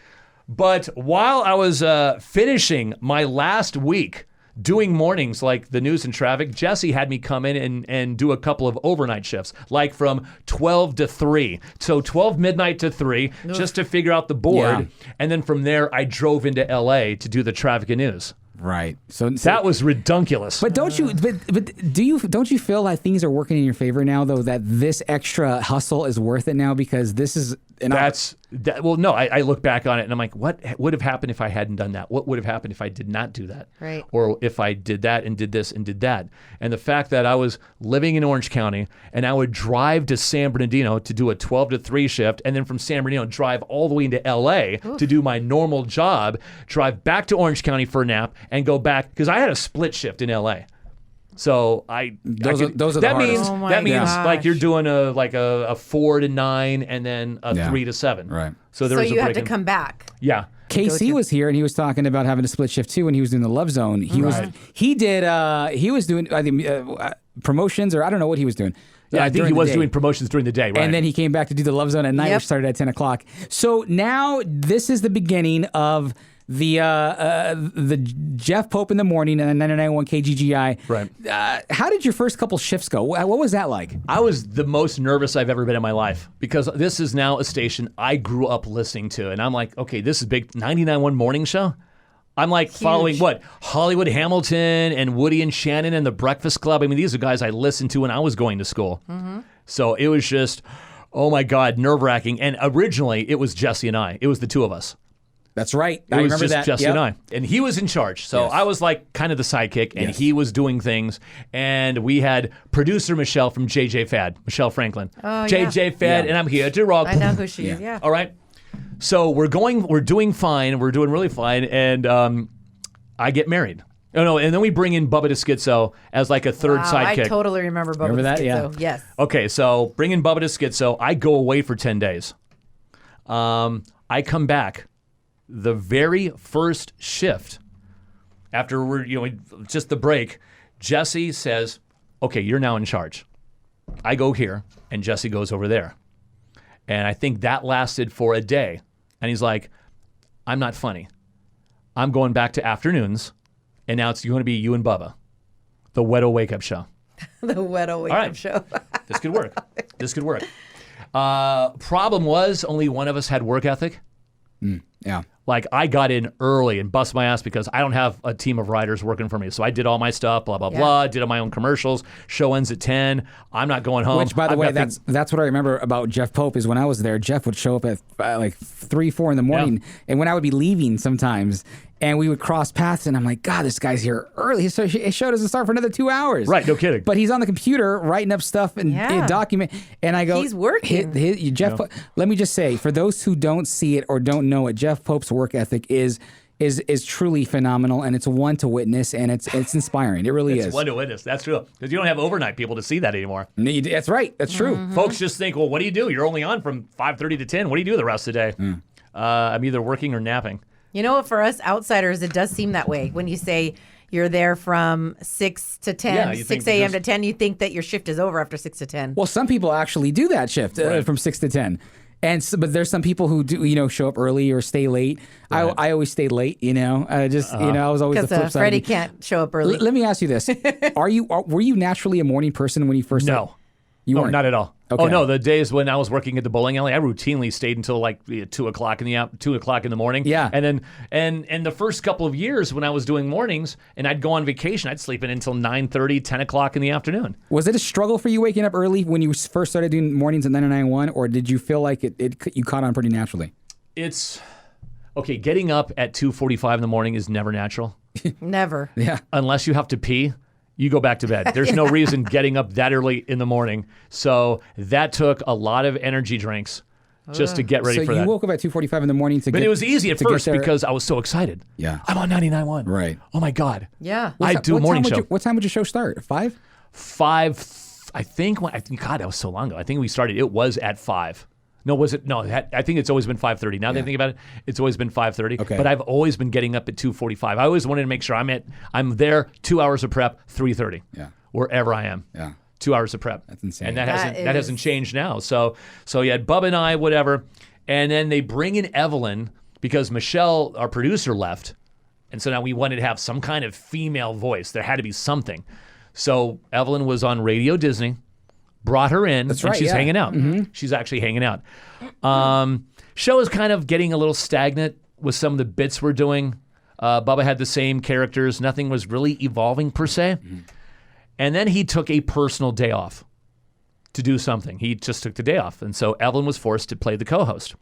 but while I was finishing my last week doing mornings like the news and traffic, Jesse had me come in and do a couple of overnight shifts, like from 12 to 3. So 12 midnight to 3, just to figure out the board. Yeah. And then from there, I drove into LA to do the traffic and news. right. So That was redunculous. But don't you? But don't you feel like things are working in your favor now, though? That this extra hustle is worth it now because this is Well, no, I look back on it and I'm like, what would have happened if I hadn't done that? What would have happened if I did not do that? Right. Or if I did that and did this and did that? And the fact that I was living in Orange County and I would drive to San Bernardino to do a 12 to 3 shift, and then from San Bernardino drive all the way into LA to do my normal job, drive back to Orange County for a nap, and go back, because I had a split shift in LA. So those are the that hardest. means Oh my that means gosh. like you're doing a 4 to 9 and then a 3 to 7. Right. So there So was a you have break to in- come back. Yeah. KC was here and he was talking about having a split shift too when he was doing the Love Zone. He was doing I think promotions, or I don't know what he was doing. Yeah, I think during he the was day. doing promotions during the day, right? And then he came back to do the Love Zone at night, Yep. which started at 10 o'clock. So now this is the beginning of the Jeff Pope in the morning and then 99.1 KGGI. Right. How did your first couple shifts go? What was that like? I was the most nervous I've ever been in my life, because this is now a station I grew up listening to. And I'm like, okay, this is big. 99.1 morning show? I'm like following what? Hollywood Hamilton and Woody and Shannon and the Breakfast Club. I mean, these are guys I listened to when I was going to school. Mm-hmm. So it was just, oh my God, nerve-wracking. And originally, it was Jesse and I. It was the 2 of us. That's right. It I was remember just that. Jesse Yep. and I. And he was in charge. So Yes. I was like kind of the sidekick, and Yes. he was doing things. And we had producer Michelle from JJ Fad, Michelle Franklin. Oh, JJ Fad, Yeah. and I'm here to rock. I know who she is. Yeah. All right. So we're doing fine. We're doing really fine. And I get married. Oh, no. And then we bring in Bubba the Schizo as like a third Wow, sidekick. I totally remember Bubba Remember the that? Yeah. Schizo. Yes. Okay, so bring in Bubba the Schizo. I go away for 10 days. I come back. The very first shift, after just the break, Jesse says, okay, you're now in charge. I go here, and Jesse goes over there. And I think that lasted for a day. And he's like, I'm not funny. I'm going back to afternoons, and now it's going to be you and Bubba, the Weddle Wake Up Show. The Weddle Wake All Up right. Show. This could work. This could work. Problem was, only one of us had work ethic. Yeah. Like, I got in early and bust my ass because I don't have a team of writers working for me. So I did all my stuff, blah, blah, blah. Did all my own commercials. Show ends at 10. I'm not going home. Which, by the way, that's what I remember about Jeff Pope is when I was there, Jeff would show up at like 3, 4 in the morning. Yeah. And when I would be leaving sometimes, and we would cross paths, and I'm like, God, this guy's here early. His show doesn't start for another 2 hours. Right, no kidding. But he's on the computer writing up stuff and document. And I go, he's working. Jeff, let me just say, for those who don't see it or don't know it, Jeff Pope's work ethic is truly phenomenal, and it's one to witness, and it's inspiring. It really is. It's one to witness. That's true. Because you don't have overnight people to see that anymore. That's right. That's true. Mm-hmm. Folks just think, well, what do you do? You're only on from 5:30 to 10. What do you do the rest of the day? I'm either working or napping. You know what? For us outsiders, it does seem that way. When you say you're there from 6 to 10, 6 a.m. to 10, you think that your shift is over after 6 to 10. Well, some people actually do that shift from 6 to 10. But there's some people who do, show up early or stay late. Right. I always stayed late, I was always the flip side. Freddie can't show up early. Let me ask you this. Were you naturally a morning person when you first started? No. You weren't? Not at all. Okay. Oh no, the days when I was working at the bowling alley, I routinely stayed until like 2:00 in the morning. Yeah. And then and the first couple of years when I was doing mornings and I'd go on vacation, I'd sleep in until 9:30, 10:00 in the afternoon. Was it a struggle for you waking up early when you first started doing mornings at 99.1, or did you feel like you caught on pretty naturally? It's okay. Getting up at 2:45 in the morning is never natural. Never. Yeah. Unless you have to pee. You go back to bed. There's no reason getting up that early in the morning. So that took a lot of energy drinks just to get ready for that. So you woke up at 2:45 in the morning But it was easy at first because I was so excited. Yeah. I'm on 99.1. Right. Oh my God. Yeah. I do a morning show. What time would your show start? 5? 5, I think. God, that was so long ago. I think we started, it was at 5. No, was it? No, I think it's always been 5:30. Now that I think about it, it's always been 5:30. Okay. But I've always been getting up at 2:45. I always wanted to make sure I'm there 2 hours of prep, 3:30. Yeah. Wherever I am. Yeah. 2 hours of prep. That's insane. And that hasn't changed now. So yeah, Bubba and I, whatever. And then they bring in Evelyn because Michelle, our producer, left. And so now we wanted to have some kind of female voice. There had to be something. So Evelyn was on Radio Disney. Brought her in, That's and right, she's yeah. hanging out. Mm-hmm. She's actually hanging out. Show is kind of getting a little stagnant with some of the bits we're doing. Bubba had the same characters. Nothing was really evolving per se. Mm-hmm. And then he took a personal day off to do something. He just took the day off. And so Evelyn was forced to play the co-host.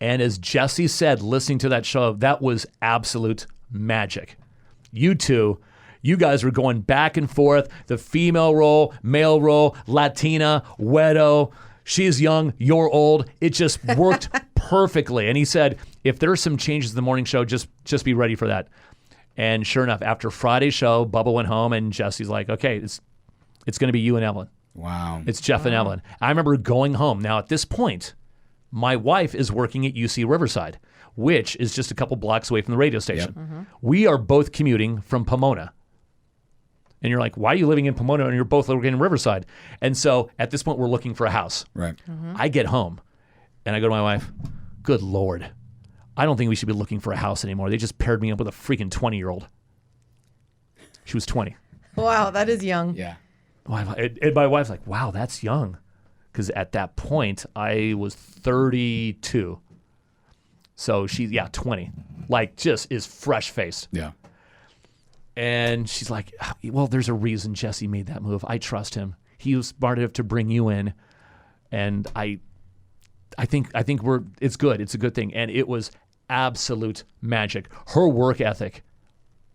And as Jesse said, listening to that show, that was absolute magic. You two... You guys were going back and forth, the female role, male role, Latina, wedo. She's young, you're old. It just worked perfectly. And he said, if there are some changes in the morning show, just be ready for that. And sure enough, after Friday's show, Bubba went home and Jesse's like, okay, it's going to be you and Evelyn. Wow. It's Jeff and Evelyn. I remember going home. Now, at this point, my wife is working at UC Riverside, which is just a couple blocks away from the radio station. Yep. Mm-hmm. We are both commuting from Pomona. And you're like, why are you living in Pomona and you're both living in Riverside? And so at this point, we're looking for a house. Right. Mm-hmm. I get home and I go to my wife, good Lord, I don't think we should be looking for a house anymore. They just paired me up with a freaking 20-year-old. She was 20. Wow, that is young. Yeah. And my wife's like, wow, that's young. Because at that point, I was 32. So 20. Like, just is fresh-faced. Yeah. And she's like, well, there's a reason Jesse made that move. I trust him. He was smart enough to bring you in. And I think it's good. It's a good thing. And it was absolute magic. Her work ethic,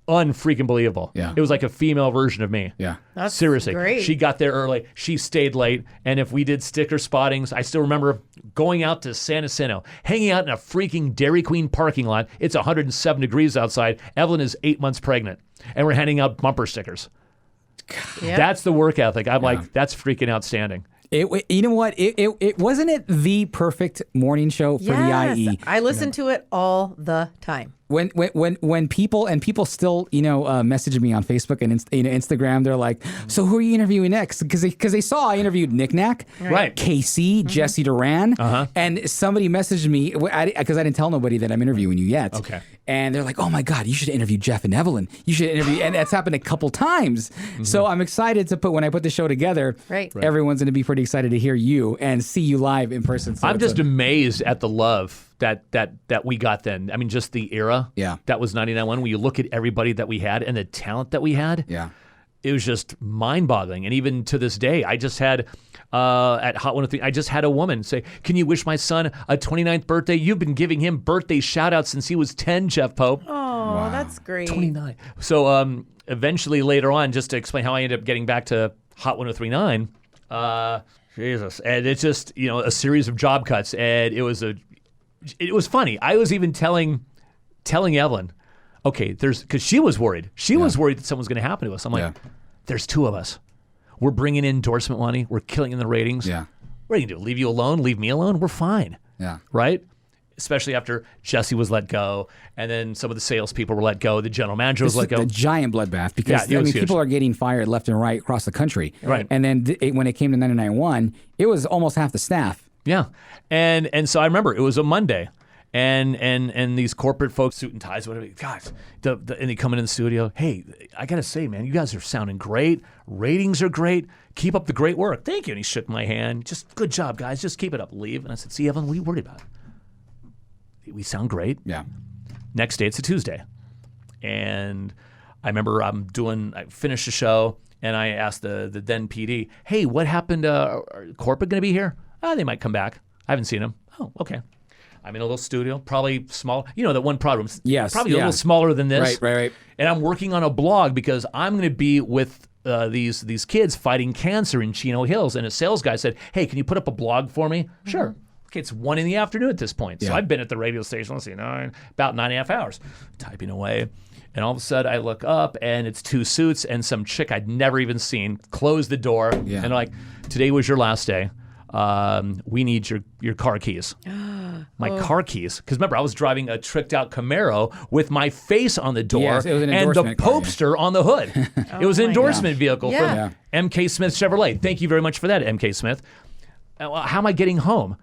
unfreaking believable. Yeah. It was like a female version of me. Yeah. That's seriously. great. She got there early. She stayed late. And if we did sticker spottings, I still remember going out to San Jacinto, hanging out in a freaking Dairy Queen parking lot. It's 107 degrees outside. Evelyn is 8 months pregnant. And we're handing out bumper stickers. Yeah. That's the work ethic. I'm like, that's freaking outstanding. You know what? It wasn't it the perfect morning show for the IE. I listen to it all the time. When people still message me on Facebook and Instagram, they're like, so who are you interviewing next? Because they saw I interviewed Nick Nack, right? Casey, Jesse Duran, and somebody messaged me because I didn't tell nobody that I'm interviewing you yet. Okay. And they're like, oh my God, you should interview Jeff and Evelyn. You should interview, and that's happened a couple times. So I'm excited to when I put the show together, everyone's going to be pretty excited to hear you and see you live in person. So I'm just amazed at the love that we got then. I mean, just the era. Yeah. That was 99.1. When you look at everybody that we had and the talent that we had. Yeah. It was just mind-boggling. And even to this day, I just had, at Hot 103, I just had a woman say, can you wish my son a 29th birthday? You've been giving him birthday shout-outs since he was 10, Jeff Pope. Oh, that's great. 29. So eventually later on, just to explain how I ended up getting back to Hot 103.9, Jesus. And it's just, a series of job cuts. And it was funny. I was even telling Evelyn, okay, because she was worried. She was worried that something was going to happen to us. I'm like, there's two of us. We're bringing in endorsement money. We're killing in the ratings. Yeah. What are you going to do? Leave you alone? Leave me alone? We're fine. Yeah. Right? Especially after Jesse was let go, and then some of the salespeople were let go. The general manager was let go. A giant bloodbath because people are getting fired left and right across the country. Right. And then when it came to 99.1, it was almost half the staff. Yeah. And so I remember it was a Monday. And these corporate folks, suit and ties, whatever, guys, and they come in the studio. Hey, I gotta say, man, you guys are sounding great. Ratings are great. Keep up the great work. Thank you. And he shook my hand. Just good job, guys. Just keep it up. Leave. And I said, see, Evan, what are you worried about? We sound great. Yeah. Next day, it's a Tuesday, and I remember I finished the show, and I asked the then PD, hey, what happened? Are corporate gonna be here? They might come back. I haven't seen them. Oh, okay. I'm in a little studio, probably small. That one problem. Yes. Probably a little smaller than this. Right. And I'm working on a blog because I'm going to be with these kids fighting cancer in Chino Hills. And a sales guy said, hey, can you put up a blog for me? Mm-hmm. Sure. Okay, it's 1 p.m. at this point. So I've been at the radio station, let's see, about 9.5 hours, typing away. And all of a sudden I look up and it's two suits and some chick I'd never even seen close the door. Yeah. And like, today was your last day. We need your car keys. My car keys. Because remember, I was driving a tricked out Camaro with my face on the door Yes, it was an and the endorsement car, Popester on the hood. It was an endorsement vehicle Yeah. from MK Smith Chevrolet. Thank you very much for that, MK Smith. How am I getting home?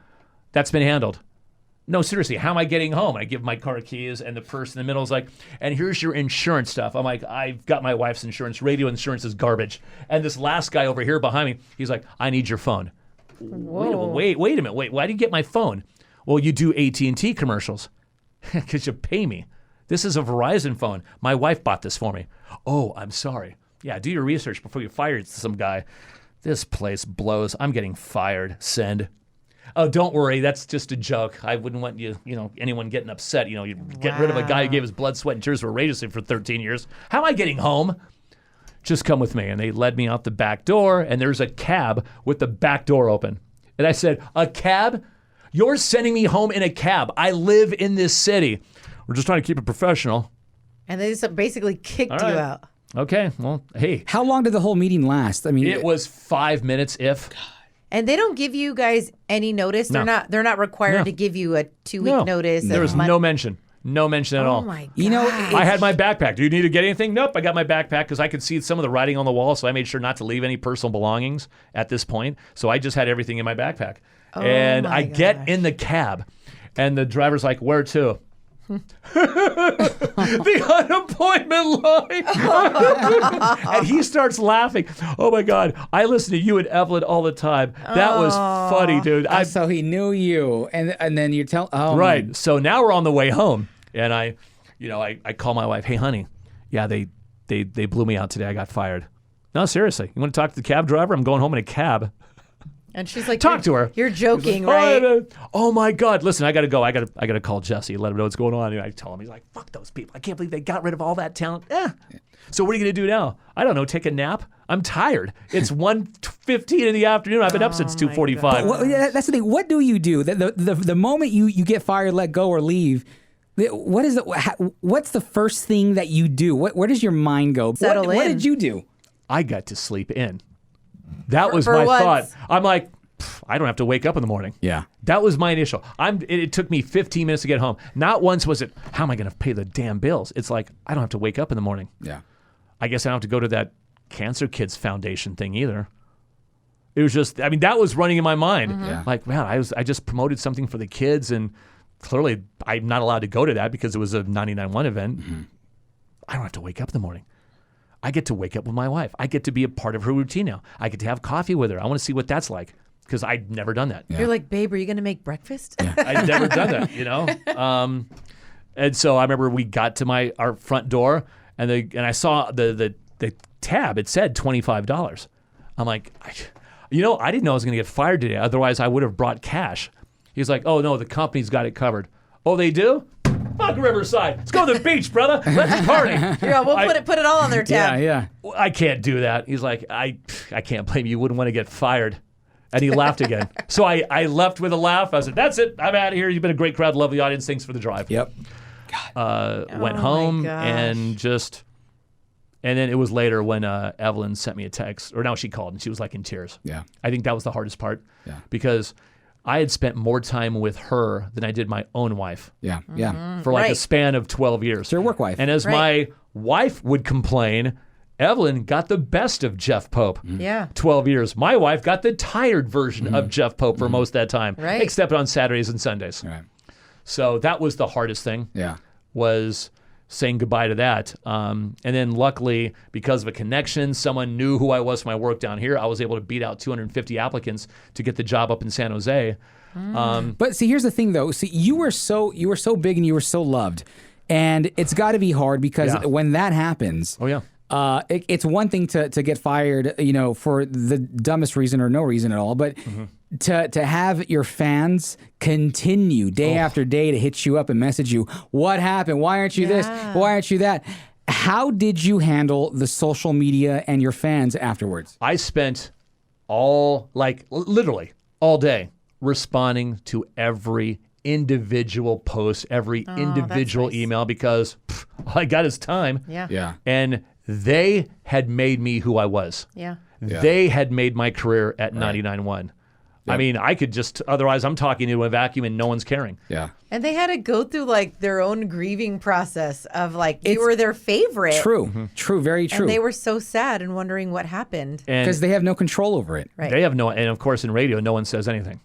That's been handled. No, seriously, how am I getting home? I give my car keys, and the person in the middle is like, and here's your insurance stuff. I'm like, I've got my wife's insurance. Radio insurance is garbage. And this last guy over here behind me, he's like, I need your phone. Wait a minute. Why do you get my phone? Well, you do AT&T commercials because you pay me. This is a Verizon phone. My wife bought this for me. Oh, I'm sorry. Yeah, do your research before you fire some guy. This place blows. I'm getting fired. Send. Oh, don't worry. That's just a joke. I wouldn't want anyone getting upset. You get rid of a guy who gave his blood, sweat, and tears for radio station for 13 years. How am I getting home? Just come with me. And they led me out the back door, and there's a cab with the back door open. And I said, a cab? You're sending me home in a cab. I live in this city. We're just trying to keep it professional. And they just basically kicked you out. Okay. Well, hey. How long did the whole meeting last? I mean, it was 5 minutes if. And they don't give you guys any notice. No. They're not required to give you a 2-week notice. There was no mention. No mention at all. Oh my God. I had my backpack. Do you need to get anything? Nope. I got my backpack because I could see some of the writing on the wall, so I made sure not to leave any personal belongings at this point. So I just had everything in my backpack. And I get in the cab, and the driver's like, where to? The unemployment line. And he starts laughing. Oh my God. I listen to you and Evelyn all the time. That was funny, dude. So he knew you, and then you tell. Oh, right. man. So now we're on the way home, and I call my wife. Hey, honey. Yeah, they blew me out today. I got fired. No, seriously. You want to talk to the cab driver? I'm going home in a cab. And she's like, talk to her. You're joking, like, right? Oh my God! Listen, I gotta go. I gotta call Jesse and let him know what's going on. And I tell him, he's like, "Fuck those people! I can't believe they got rid of all that talent." So what are you gonna do now? I don't know. Take a nap. I'm tired. It's 1:15 in the afternoon. I've been up since 2:45. Well, that's the thing. What do you do? The moment you get fired, let go, or leave. What's the first thing that you do? Where does your mind go? Settle in. What did you do? I got to sleep in. That was my thought. I'm like, I don't have to wake up in the morning. Yeah. That was my initial. It took me 15 minutes to get home. Not once was it, how am I going to pay the damn bills? It's like, I don't have to wake up in the morning. Yeah. I guess I don't have to go to that Cancer Kids Foundation thing either. It was just, that was running in my mind. Yeah. Like, man, I just promoted something for the kids, and clearly I'm not allowed to go to that because it was a 99.1 event. Mm-hmm. I don't have to wake up in the morning. I get to wake up with my wife. I get to be a part of her routine now. I get to have coffee with her. I want to see what that's like because I'd never done that. You're like, babe, are you going to make breakfast? I'd never done that, you know? And so I remember we got to our front door and I saw the tab. It said $25. I'm like, I didn't know I was going to get fired today. Otherwise, I would have brought cash. He's like, oh, no, the company's got it covered. Oh, they do? Fuck Riverside. Let's go to the beach, brother. Let's party. Yeah, we'll put it all on their tab. Yeah. I can't do that. He's like, I can't blame you. You wouldn't want to get fired. And he laughed again. So I left with a laugh. I said, that's it. I'm out of here. You've been a great crowd. Love the audience. Thanks for the drive. Yep. Went home and then it was later when Evelyn sent me a text, or no, she called and she was like in tears. Yeah. I think that was the hardest part. Yeah. Because I had spent more time with her than I did my own wife. Yeah. Yeah. For like a span of 12 years. It's your work wife. And as my wife would complain, Evelyn got the best of Jeff Pope. Yeah. 12 years. My wife got the tired version of Jeff Pope for most of that time. Right. Except on Saturdays and Sundays. Right. So that was the hardest thing. Yeah. Was saying goodbye to that. And then luckily, because of a connection, someone knew who I was from my work down here. I was able to beat out 250 applicants to get the job up in San Jose. But see, here's the thing, though. See, you were so big and you were so loved, and it's got to be hard because when that happens, it's one thing to get fired, for the dumbest reason or no reason at all, but to have your fans continue day after day to hit you up and message you, what happened? Why aren't you this? Why aren't you that? How did you handle the social media and your fans afterwards? I spent literally all day responding to every individual post, every individual email because all I got is time. Yeah. And they had made me who I was. Yeah. They had made my career at 99.1. I mean, I could otherwise I'm talking into a vacuum and no one's caring. Yeah. And they had to go through their own grieving process of you were their favorite. True. True. Very true. And they were so sad and wondering what happened. Because they have no control over it. Right. They have and of course in radio, no one says anything.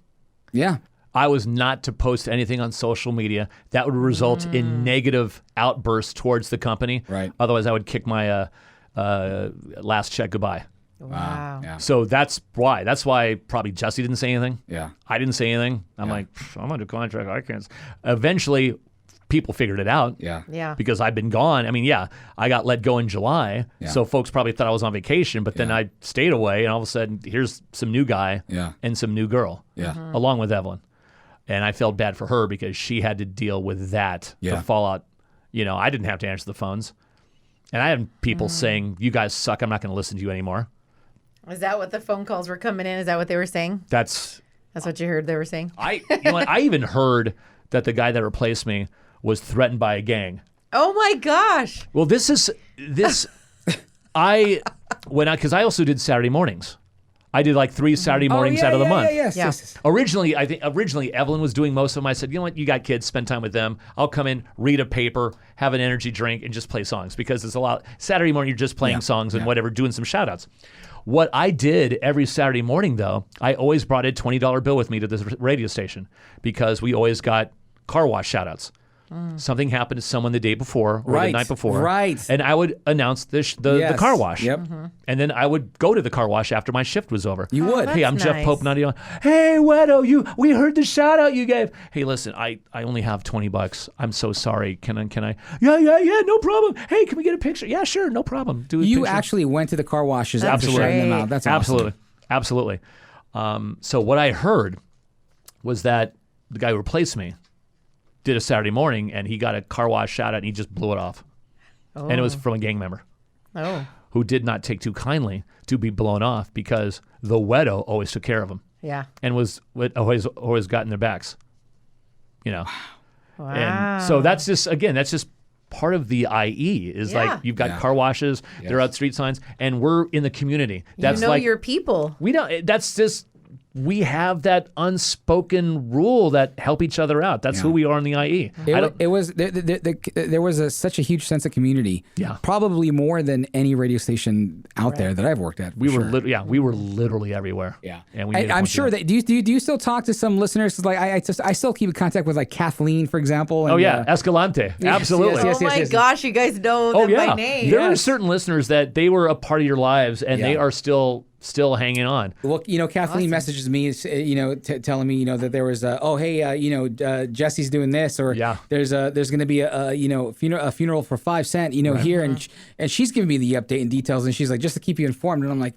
Yeah. I was not to post anything on social media that would result in negative outbursts towards the company. Right. Otherwise, I would kick my last check goodbye. Wow. Yeah. So that's why. That's why probably Jesse didn't say anything. Yeah. I didn't say anything. I'm like, I'm under contract. I can't. Eventually, people figured it out. Yeah. Yeah. Because I've been gone. I mean, I got let go in July. Yeah. So folks probably thought I was on vacation, but then I stayed away and all of a sudden, here's some new guy and some new girl along with Evelyn. And I felt bad for her because she had to deal with that, the fallout. I didn't have to answer the phones. And I had people saying, you guys suck. I'm not going to listen to you anymore. Is that what the phone calls were coming in? Is that what they were saying? That's what you heard they were saying? I even heard that the guy that replaced me was threatened by a gang. Oh my gosh. Well, because I also did Saturday mornings. I did 3 Saturday mornings out of the month. Yes. Originally Evelyn was doing most of them. I said, you know what, you got kids, spend time with them. I'll come in, read a paper, have an energy drink, and just play songs because it's a lot. Saturday morning, you're just playing songs and whatever, doing some shout outs. What I did every Saturday morning, though, I always brought a $20 bill with me to the radio station because we always got car wash shout outs. Something happened to someone the day before or the night before. Right. And I would announce the car wash. Yep. And then I would go to the car wash after my shift was over. You would. Hey, I'm that's Jeff nice. Pope, 91. Hey, Wedo, we heard the shout out you gave. Hey, listen, I only have $20. I'm so sorry. Can I? Yeah, no problem. Hey, can we get a picture? Yeah, sure, no problem. Do a You picture. actually went to the car washes That's after shutting them great. out. That's awesome. Absolutely. So what I heard was that the guy who replaced me did a Saturday morning and he got a car wash shout out and he just blew it off. And it was from a gang member who did not take too kindly to be blown off because the Wedo always took care of him. Yeah. And was always got in their backs. Wow. And so that's just part of the IE is you've got car washes, they're out street signs, and we're in the community. That's your people. we don't. That's just we have that unspoken rule that help each other out. That's who we are in the IE. There was such a huge sense of community. Yeah. Probably more than any radio station out there that I've worked at. We were literally everywhere. Yeah. And I'm sure that do you still talk to some listeners? 'Cause like I still keep in contact with like Kathleen, for example. And, Escalante. Absolutely. Yes, Oh my gosh, you guys know them by name. There are certain listeners that they were a part of your lives and they are still hanging on. Well, Kathleen messages me, telling me, that there was Jesse's doing this, or there's going to be a funeral for 5 Cent, here, and she's giving me the update and details, and she's like, just to keep you informed, and I'm like,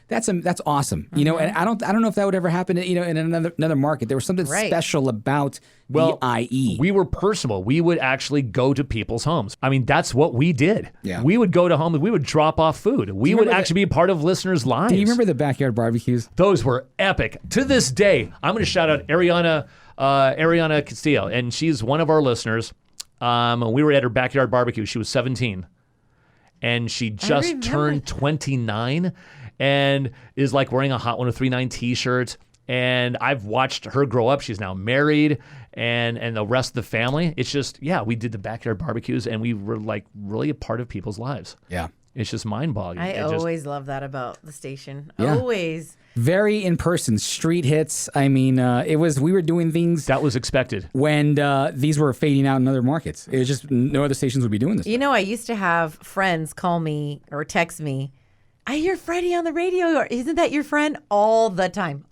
that's awesome, and I don't know if that would ever happen, in another market. There was something special about the IE. We were personal. We would actually go to people's homes. I mean, that's what we did. Yeah. We would go to homes. We would drop off food. We would actually be a part of listeners' lives. Do you remember the backyard barbecues? Those were epic. To this day, I'm going to shout out Ariana Castillo, and she's one of our listeners. We were at her backyard barbecue. She was 17, and she just turned 29. And is like wearing a Hot 103.9 t-shirt. And I've watched her grow up. She's now married, and the rest of the family. It's just, we did the backyard barbecues, and we were like really a part of people's lives. Yeah. It's just mind-boggling. I always love that about the station. Yeah. Always. Very in person, street hits. I mean, we were doing things that was expected when these were fading out in other markets. It was just no other stations would be doing this. I used to have friends call me or text me, I hear Freddie on the radio, or isn't that your friend? All the time.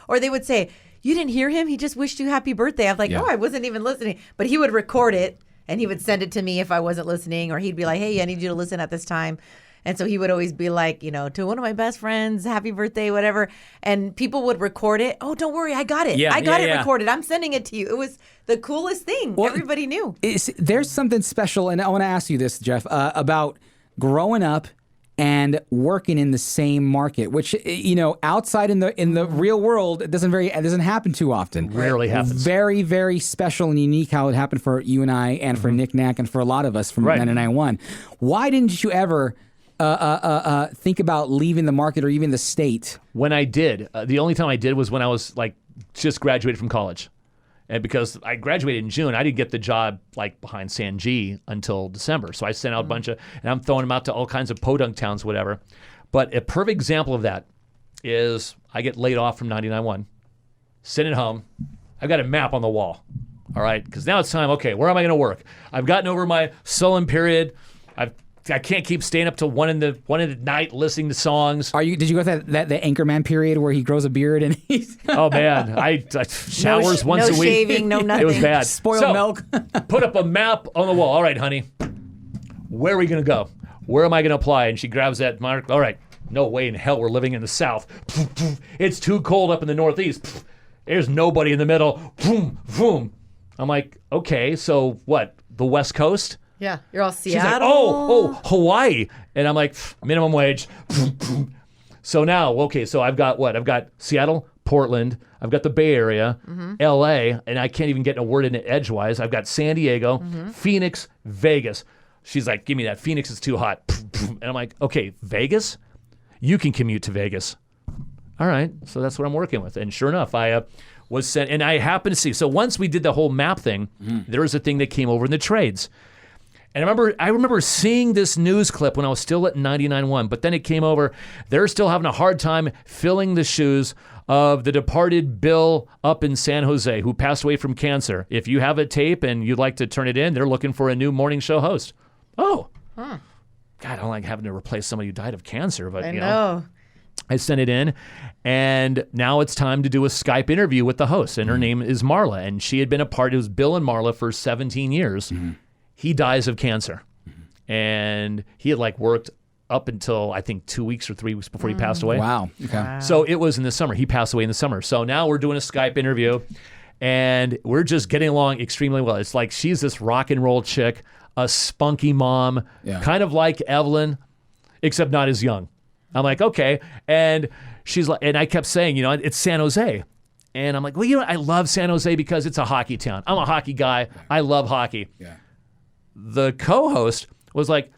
Or they would say, you didn't hear him? He just wished you happy birthday. I'm like, I wasn't even listening. But he would record it, and he would send it to me if I wasn't listening, or he'd be like, hey, I need you to listen at this time. And so he would always be like, to one of my best friends, happy birthday, whatever. And people would record it. Oh, don't worry, I got it. I got it recorded. I'm sending it to you. It was the coolest thing. Well, everybody knew. There's something special, and I want to ask you this, Jeff, about growing up and working in the same market, which outside in the real world, it doesn't happen too often. Rarely happens. Very, very special and unique how it happened for you and I, and for Nick Knack, and for a lot of us from 99.1. Why didn't you ever think about leaving the market or even the state? When I did, the only time I did was when I was like just graduated from college. And because I graduated in June, I didn't get the job like behind San G until December. So I sent out a bunch of, and I'm throwing them out to all kinds of podunk towns, whatever. But a perfect example of that is I get laid off from 99.1, sitting at home. I've got a map on the wall. All right, because now it's time. Okay, where am I going to work? I've gotten over my sullen period. I can't keep staying up till 1 in the night listening to songs. Did you go through the Anchorman period where he grows a beard and he's Oh man, I showers once a week. No shaving, no nothing. It was bad. Spoiled milk. Put up a map on the wall. All right, honey, where are we gonna go? Where am I gonna apply? And she grabs that mark. All right, no way in hell we're living in the South. It's too cold up in the Northeast. There's nobody in the middle. I'm like, okay, so what? The West Coast? Yeah, you're all Seattle. She's like, oh, Hawaii. And I'm like, minimum wage. So now, okay, so I've got what? I've got Seattle, Portland. I've got the Bay Area, LA, and I can't even get a word in it edgewise. I've got San Diego, Phoenix, Vegas. She's like, give me that. Phoenix is too hot. And I'm like, okay, Vegas? You can commute to Vegas. All right, so that's what I'm working with. And sure enough, I was sent, and I happened to see. So once we did the whole map thing, there was a thing that came over in the trades. And I remember seeing this news clip when I was still at 99.1, but then it came over. They're still having a hard time filling the shoes of the departed Bill up in San Jose who passed away from cancer. If you have a tape and you'd like to turn it in, they're looking for a new morning show host. Oh. God, I don't like having to replace somebody who died of cancer, but I know. I sent it in, and now it's time to do a Skype interview with the host, and her name is Marla, and she had been it was Bill and Marla for 17 years. He dies of cancer, and he had worked up until I think 2 weeks or 3 weeks before he passed away. Wow. Okay. Wow. So it was in the summer. He passed away in the summer. So now we're doing a Skype interview, and we're just getting along extremely well. It's like she's this rock and roll chick, a spunky mom, kind of like Evelyn, except not as young. I'm like, okay. And she's like, and I kept saying, it's San Jose. And I'm like, well, I love San Jose because it's a hockey town. I'm a hockey guy. I love hockey. Yeah. The co-host was like,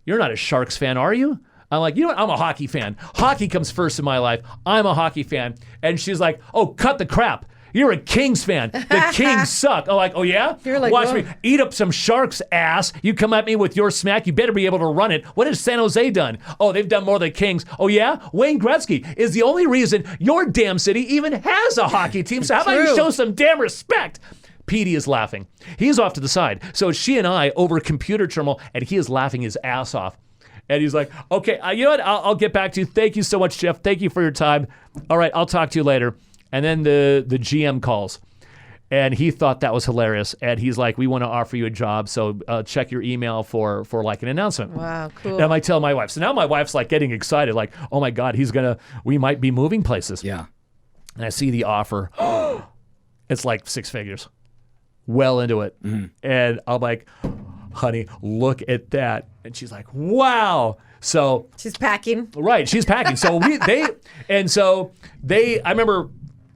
you're not a Sharks fan, are you? I'm like, you know what? I'm a hockey fan. Hockey comes first in my life. I'm a hockey fan. And she's like, oh, cut the crap. You're a Kings fan. The Kings suck. I'm like, oh yeah? You're like, watch whoa. me eat up some Sharks' ass. You come at me with your smack. You better be able to run it. What has San Jose done? Oh, they've done more than Kings. Oh yeah? Wayne Gretzky is the only reason your damn city even has a hockey team. So how about you True. show some damn respect? Petey is laughing. He's off to the side. So it's she and I over computer terminal, and he is laughing his ass off. And he's like, okay, you know what? I'll get back to you. Thank you so much, Jeff. Thank you for your time. All right, I'll talk to you later. And then the GM calls. And he thought that was hilarious. And he's like, we want to offer you a job, so check your email for like an announcement. Wow, cool. And I tell my wife. So now my wife's like getting excited, like, oh my God, we might be moving places. Yeah. And I see the offer. It's like 6 figures. Well into it. And I'm like, honey, look at that. And she's like, wow. So She's packing. right, she's packing. So I remember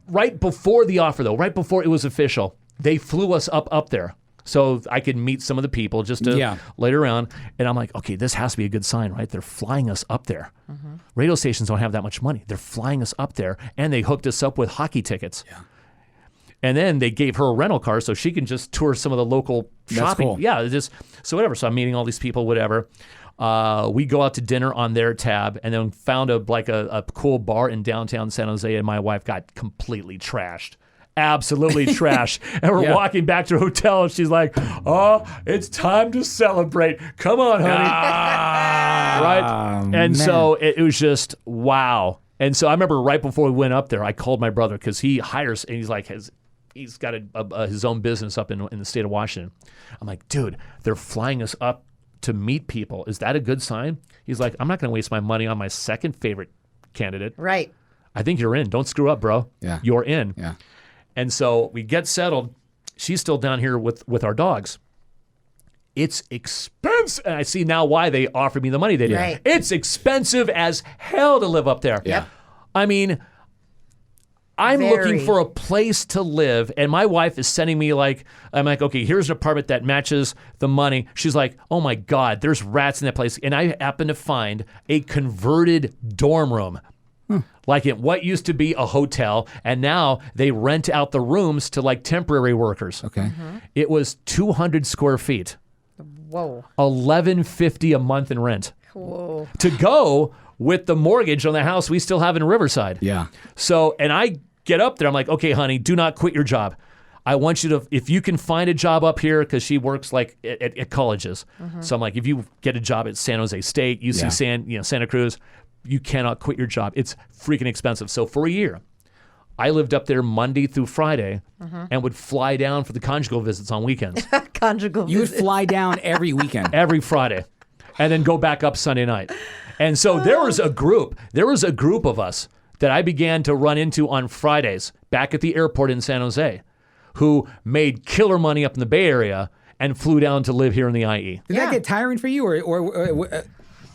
right before the offer though, right before it was official, they flew us up there. So I could meet some of the people just to later around. And I'm like, okay, this has to be a good sign, right? They're flying us up there. Radio stations don't have that much money. They're flying us up there, and they hooked us up with hockey tickets. Yeah. And then they gave her a rental car so she can just tour some of the local shopping. Cool. Yeah, so whatever. So I'm meeting all these people, whatever. We go out to dinner on their tab, and then found a cool bar in downtown San Jose, and my wife got completely trashed. Absolutely trashed. And we're walking back to her hotel, and she's like, oh, it's time to celebrate. Come on, honey. Right? And man. so it was just, wow. And so I remember right before we went up there, I called my brother because he hires, and he's like, he's got his own business up in the state of Washington. I'm like, dude, they're flying us up to meet people. Is that a good sign? He's like, I'm not going to waste my money on my second favorite candidate. Right. I think you're in. Don't screw up, bro. Yeah. You're in. Yeah. And so we get settled. She's still down here with our dogs. It's expensive. And I see now why they offered me the money they did. Right. It's expensive as hell to live up there. Yeah. I mean, I'm Very. looking for a place to live, and my wife is sending me I'm like, okay, here's an apartment that matches the money. She's like, oh my God, there's rats in that place. And I happen to find a converted dorm room. Like in what used to be a hotel, and now they rent out the rooms to like temporary workers. Okay. It was 200 square feet, Whoa. $11.50 a month in rent Whoa. to go with the mortgage on the house we still have in Riverside. Yeah. So, and I get up there, I'm like, okay, honey, do not quit your job. I want you to, if you can find a job up here, because she works like at colleges. So I'm like, if you get a job at San Jose State, UC Santa Cruz, you cannot quit your job. It's freaking expensive. So for a year, I lived up there Monday through Friday and would fly down for the conjugal visits on weekends. Conjugal You would visit. fly down every weekend. Every Friday, and then go back up Sunday night. And so there was a group of us that I began to run into on Fridays back at the airport in San Jose who made killer money up in the Bay Area and flew down to live here in the IE. Did that get tiring for you, or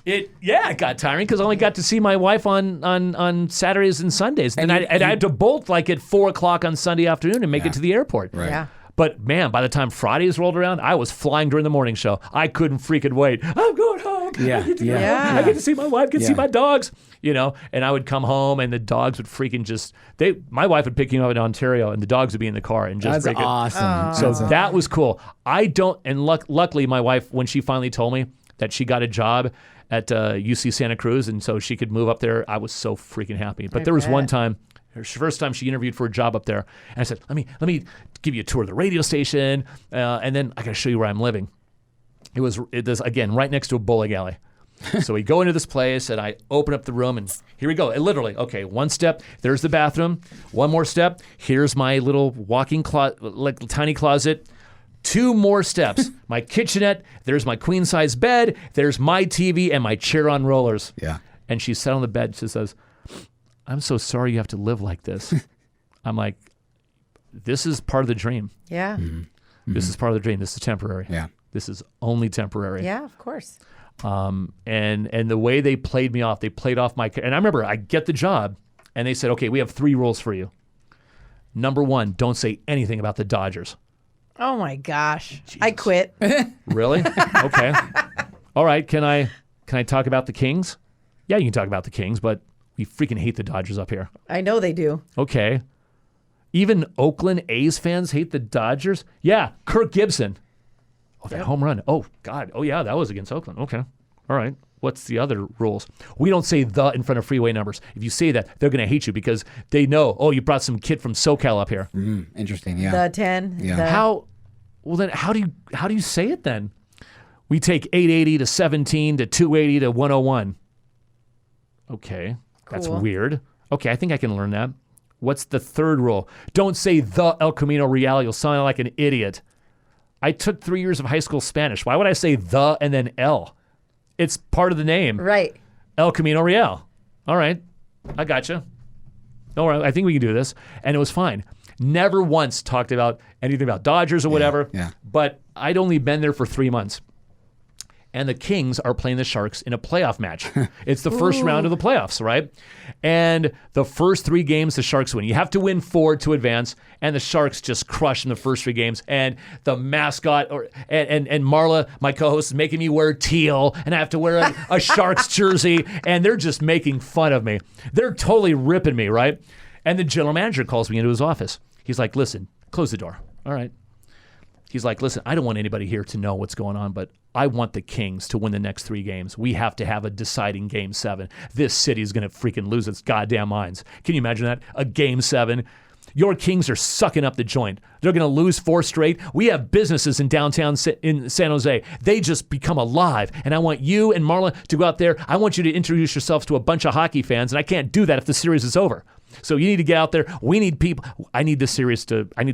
It got tiring because I only got to see my wife on Saturdays and Sundays. And I had to bolt like at 4:00 on Sunday afternoon and make it to the airport. Right. Yeah. But man, by the time Fridays rolled around, I was flying during the morning show. I couldn't freaking wait. I'm going home. Yeah, I get to go yeah, home. I get to see my wife, get to see Yeah. my dogs. And I would come home and the dogs would freaking my wife would pick me up in Ontario and the dogs would be in the car and just that's freaking. awesome. So that was cool. Luckily my wife, when she finally told me that she got a job at UC Santa Cruz and so she could move up there, I was so freaking happy. But there was one time, her first time she interviewed for a job up there, and I said, let me give you a tour of the radio station, and then I got to show you where I'm living. It was again right next to a bowling alley. So we go into this place, and I open up the room, and here we go. It literally, okay, one step, there's the bathroom. One more step, here's my little walk-in tiny closet. 2 more steps, my kitchenette, there's my queen-size bed, there's my TV, and my chair on rollers. Yeah. And she sat on the bed, she says, I'm so sorry you have to live like this. I'm like, this is part of the dream. Yeah. This is part of the dream. This is temporary. Yeah. This is only temporary. Yeah, of course. And the way they played me off, they played off my, and I remember I get the job and they said, okay, we have 3 rules for you. Number 1, don't say anything about the Dodgers. Oh my gosh. I quit. Really? Okay. All right. Can I talk about the Kings? Yeah, you can talk about the Kings, but we freaking hate the Dodgers up here. I know they do. Okay. Even Oakland A's fans hate the Dodgers? Yeah, Kirk Gibson. Oh, that home run. Oh, God. Oh, yeah, that was against Oakland. Okay. All right. What's the other rules? We don't say the in front of freeway numbers. If you say that, they're going to hate you because they know, oh, you brought some kid from SoCal up here. Interesting, yeah. The 10. Yeah. The- Well, then how do you say it then? We take 880 to 17 to 280 to 101. Okay. That's Cool. weird. Okay, I think I can learn that. What's the third rule? Don't say the El Camino Real. You'll sound like an idiot. I took 3 years of high school Spanish. Why would I say the and then El? It's part of the name. Right. El Camino Real. All right. I gotcha. All right. I think we can do this. And it was fine. Never once talked about anything about Dodgers or whatever. Yeah. But I'd only been there for 3 months. And the Kings are playing the Sharks in a playoff match. It's the first round of the playoffs, right? And the first 3 games, the Sharks win. You have to win 4 to advance, and the Sharks just crush in the first 3 games. And the mascot and Marla, my co-host, is making me wear teal, and I have to wear a Sharks jersey, and they're just making fun of me. They're totally ripping me, right? And the general manager calls me into his office. He's like, listen, close the door. All right. He's like, listen, I don't want anybody here to know what's going on, but I want the Kings to win the next 3 games. We have to have a deciding Game 7. This city is going to freaking lose its goddamn minds. Can you imagine that? A Game 7. Your Kings are sucking up the joint. They're going to lose 4 straight. We have businesses in downtown in San Jose. They just become alive. And I want you and Marla to go out there. I want you to introduce yourselves to a bunch of hockey fans, and I can't do that if the series is over. So you need to get out there. We need people. I need the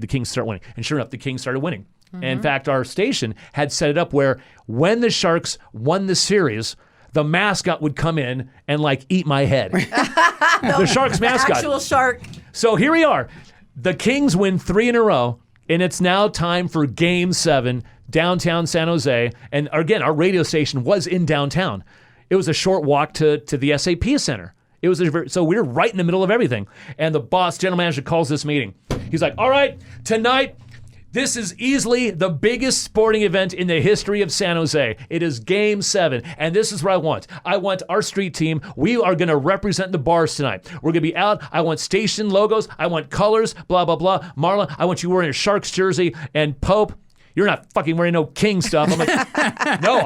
Kings to start winning. And sure enough, the Kings started winning. And in fact, our station had set it up where when the Sharks won the series, the mascot would come in and like eat my head. The Sharks mascot. Actual shark. So here we are. The Kings win 3 in a row, and it's now time for Game 7, downtown San Jose. And again, our radio station was in downtown. It was a short walk to the SAP Center. So we were right in the middle of everything. And the boss, general manager, calls this meeting. He's like, all right, tonight, this is easily the biggest sporting event in the history of San Jose. It is Game 7, and this is what I want. I want our street team. We are going to represent the bars tonight. We're going to be out. I want station logos. I want colors, blah, blah, blah. Marla, I want you wearing a Sharks jersey. And Pope, you're not fucking wearing no King stuff. I'm like, no,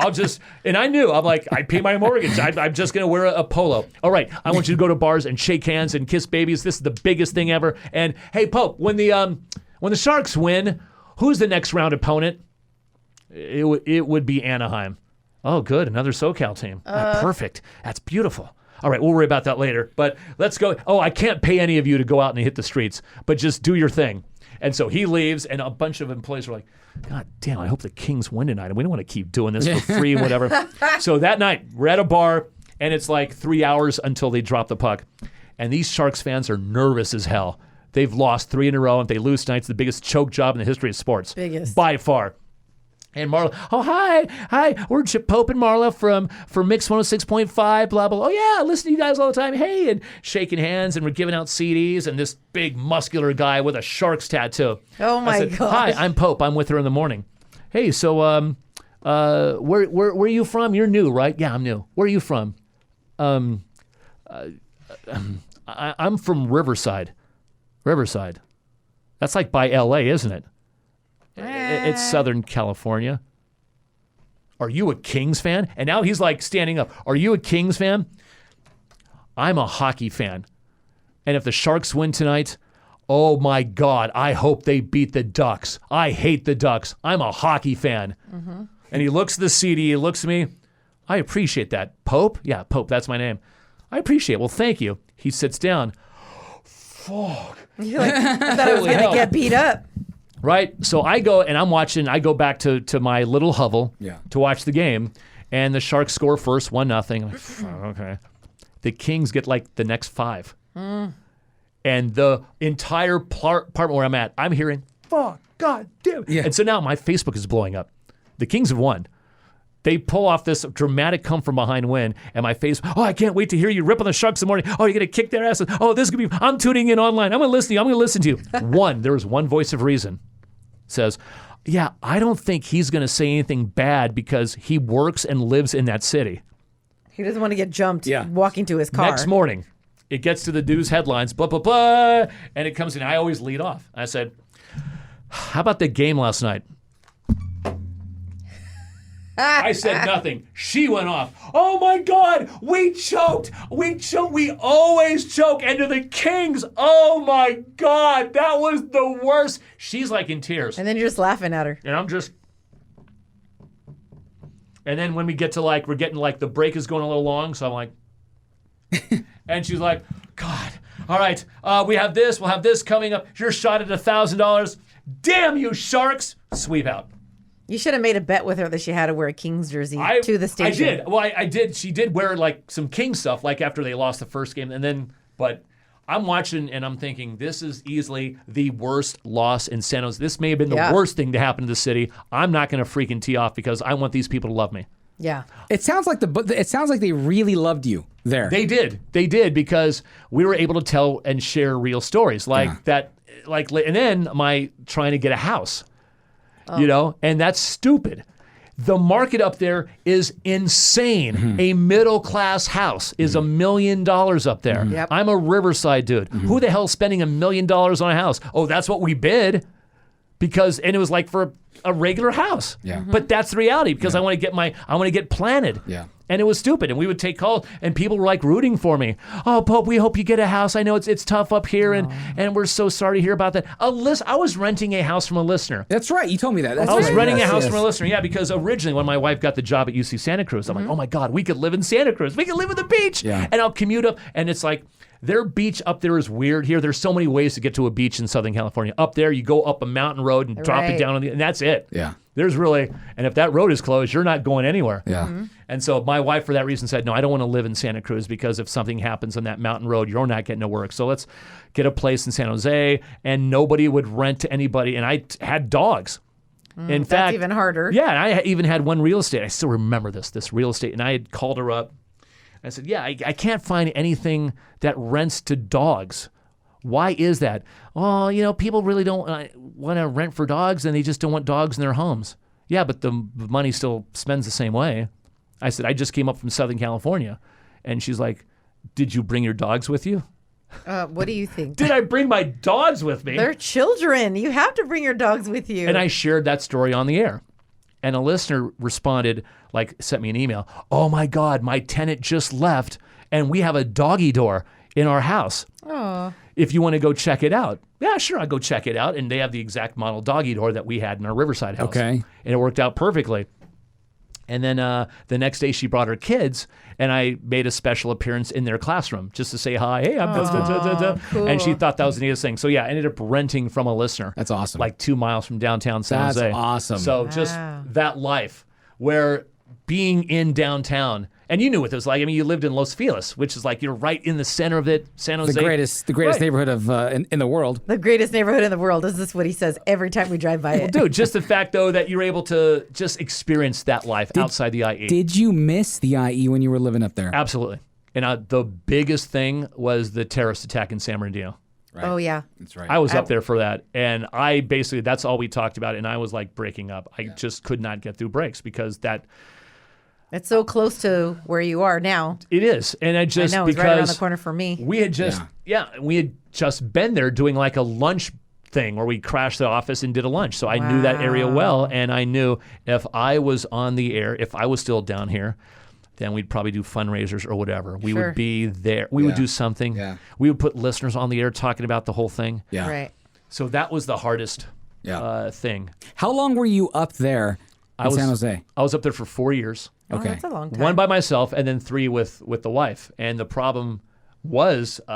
and I knew. I'm like, I pay my mortgage. I'm just going to wear a polo. All right, I want you to go to bars and shake hands and kiss babies. This is the biggest thing ever. And hey, Pope, when the Sharks win, who's the next round opponent? It would be Anaheim. Oh, good. Another SoCal team. Perfect. That's beautiful. All right, we'll worry about that later. But let's go. Oh, I can't pay any of you to go out and hit the streets, but just do your thing. And so he leaves, and a bunch of employees were like, God damn, I hope the Kings win tonight. And we don't want to keep doing this for free and whatever. So that night, we're at a bar, and it's like 3 hours until they drop the puck. And these Sharks fans are nervous as hell. They've lost 3 in a row, and if they lose tonight, it's the biggest choke job in the history of sports. Biggest. By far. And Marla, oh, hi, we're Chip Pope and Marla from Mix 106.5, blah, blah. Oh, yeah, I listen to you guys all the time. Hey, and shaking hands, and we're giving out CDs, and this big muscular guy with a Sharks tattoo. Oh, my I said, gosh. Hi, I'm Pope. I'm with her in the morning. Hey, so where are you from? You're new, right? Yeah, I'm new. Where are you from? I'm from Riverside. Riverside. That's like by L.A., isn't it? It's Southern California. Are you a Kings fan? And now he's like standing up. Are you a Kings fan? I'm a hockey fan. And if the Sharks win tonight, oh my God, I hope they beat the Ducks. I hate the Ducks. I'm a hockey fan. Mm-hmm. And he looks at the CD, he looks at me. I appreciate that. Pope? Yeah, Pope, that's my name. I appreciate it. Well, thank you. He sits down. Fuck. You're like, I thought I was Holy going hell. to get beat up. Right? So I go and I'm watching. I go back to my little hovel to watch the game, and the Sharks score first, 1-0. I'm like, okay. The Kings get like the next 5. And the entire part where I'm at, I'm hearing, fuck, God damn. Yeah. And so now my Facebook is blowing up. The Kings have won. They pull off this dramatic come from behind win, and my face, oh, I can't wait to hear you rip on the Sharks in the morning. Oh, you're going to kick their asses. Oh, this is going to be, I'm tuning in online. I'm going to listen to you. I'm going to listen to you. There was one voice of reason. Says, yeah, I don't think he's going to say anything bad because he works and lives in that city. He doesn't want to get jumped Yeah. walking to his car. Next morning, it gets to the news headlines, blah, blah, blah, and it comes in. I always lead off. I said, how about the game last night? I said nothing. She went off. Oh my God, we choked. We always choke. And to the Kings, oh my God, that was the worst. She's like in tears. And then you're just laughing at her. And I'm just. And then when we get to like, we're getting like, the break is going a little long. So I'm like, and she's like, God, all right, we have this. We'll have this coming up. Your shot at $1,000. Damn you, Sharks. Sweep out. You should have made a bet with her that she had to wear a Kings jersey to the station. I did. Well, I did. She did wear like some King stuff, like after they lost the first game. And then, but I'm watching and I'm thinking, this is easily the worst loss in San Jose. This may have been the worst thing to happen to the city. I'm not going to freaking tee off because I want these people to love me. Yeah. It sounds like they really loved you there. They did because we were able to tell and share real stories like that. Like, and then my trying to get a house. You know, and that's stupid. The market up there is insane. Mm-hmm. A middle-class house is $1 million up there. Mm-hmm. Yep. I'm a Riverside dude. Mm-hmm. Who the hell's spending $1 million on a house? Oh, that's what we bid. And it was like for a regular house. Yeah. Mm-hmm. But that's the reality because I want to get planted. Yeah. And it was stupid. And we would take calls and people were like rooting for me. Oh, Pope, we hope you get a house. I know it's tough up here and we're so sorry to hear about that. I was renting a house from a listener. That's right. You told me that. I was renting a house from a listener. Yeah, because originally when my wife got the job at UC Santa Cruz, I'm like, oh my God, we could live in Santa Cruz. We could live at the beach. Yeah. And I'll commute up. And it's like, their beach up there is weird here. There's so many ways to get to a beach in Southern California. Up there, you go up a mountain road and drop it down, and that's it. Yeah. There's really, and if that road is closed, you're not going anywhere. Yeah. Mm-hmm. And so my wife, for that reason, said, no, I don't want to live in Santa Cruz because if something happens on that mountain road, you're not getting to work. So let's get a place in San Jose, and nobody would rent to anybody. And I had dogs. In fact, that's even harder. Yeah, and I even had one real estate. I still remember this real estate. And I had called her up. I said, yeah, I can't find anything that rents to dogs. Why is that? Oh, you know, people really don't want to rent for dogs and they just don't want dogs in their homes. Yeah, but the money still spends the same way. I said, I just came up from Southern California. And she's like, did you bring your dogs with you? What do you think? Did I bring my dogs with me? They're children. You have to bring your dogs with you. And I shared that story on the air. And a listener responded, sent me an email. Oh my God, my tenant just left and we have a doggy door in our house. Oh. If you want to go check it out. Yeah, sure, I'll go check it out. And they have the exact model doggy door that we had in our Riverside house. Okay. And it worked out perfectly. And then the next day she brought her kids and I made a special appearance in their classroom just to say hi. Hey, I'm cool. And she thought that was the neatest thing. So yeah, I ended up renting from a listener. That's awesome. Like 2 miles from downtown San Jose. That's awesome. So just that life where being in downtown, and you knew what it was like. I mean, you lived in Los Feliz, which is like you're right in the center of it, San Jose. The greatest neighborhood of in the world. The greatest neighborhood in the world. Is this what he says every time we drive by it? Well, dude, just the fact, though, that you're able to just experience that life outside the IE. Did you miss the IE when you were living up there? Absolutely. And the biggest thing was the terrorist attack in San Bernardino. Right. Oh, yeah. That's right. I was up there for that. And I basically, that's all we talked about. And I was like breaking up. I just could not get through breaks because it's so close to where you are now. It is. And I know, it's right around the corner for me. We had we had just been there doing like a lunch thing where we crashed the office and did a lunch. So I knew that area well. And I knew if I was on the air, if I was still down here, then we'd probably do fundraisers or whatever. We would be there. We would do something. Yeah. We would put listeners on the air talking about the whole thing. Yeah. Right. So that was the hardest thing. How long were you up there in San Jose? I was up there for 4 years. Okay. That's a long time. 1 by myself and then 3 with the wife. And the problem was, we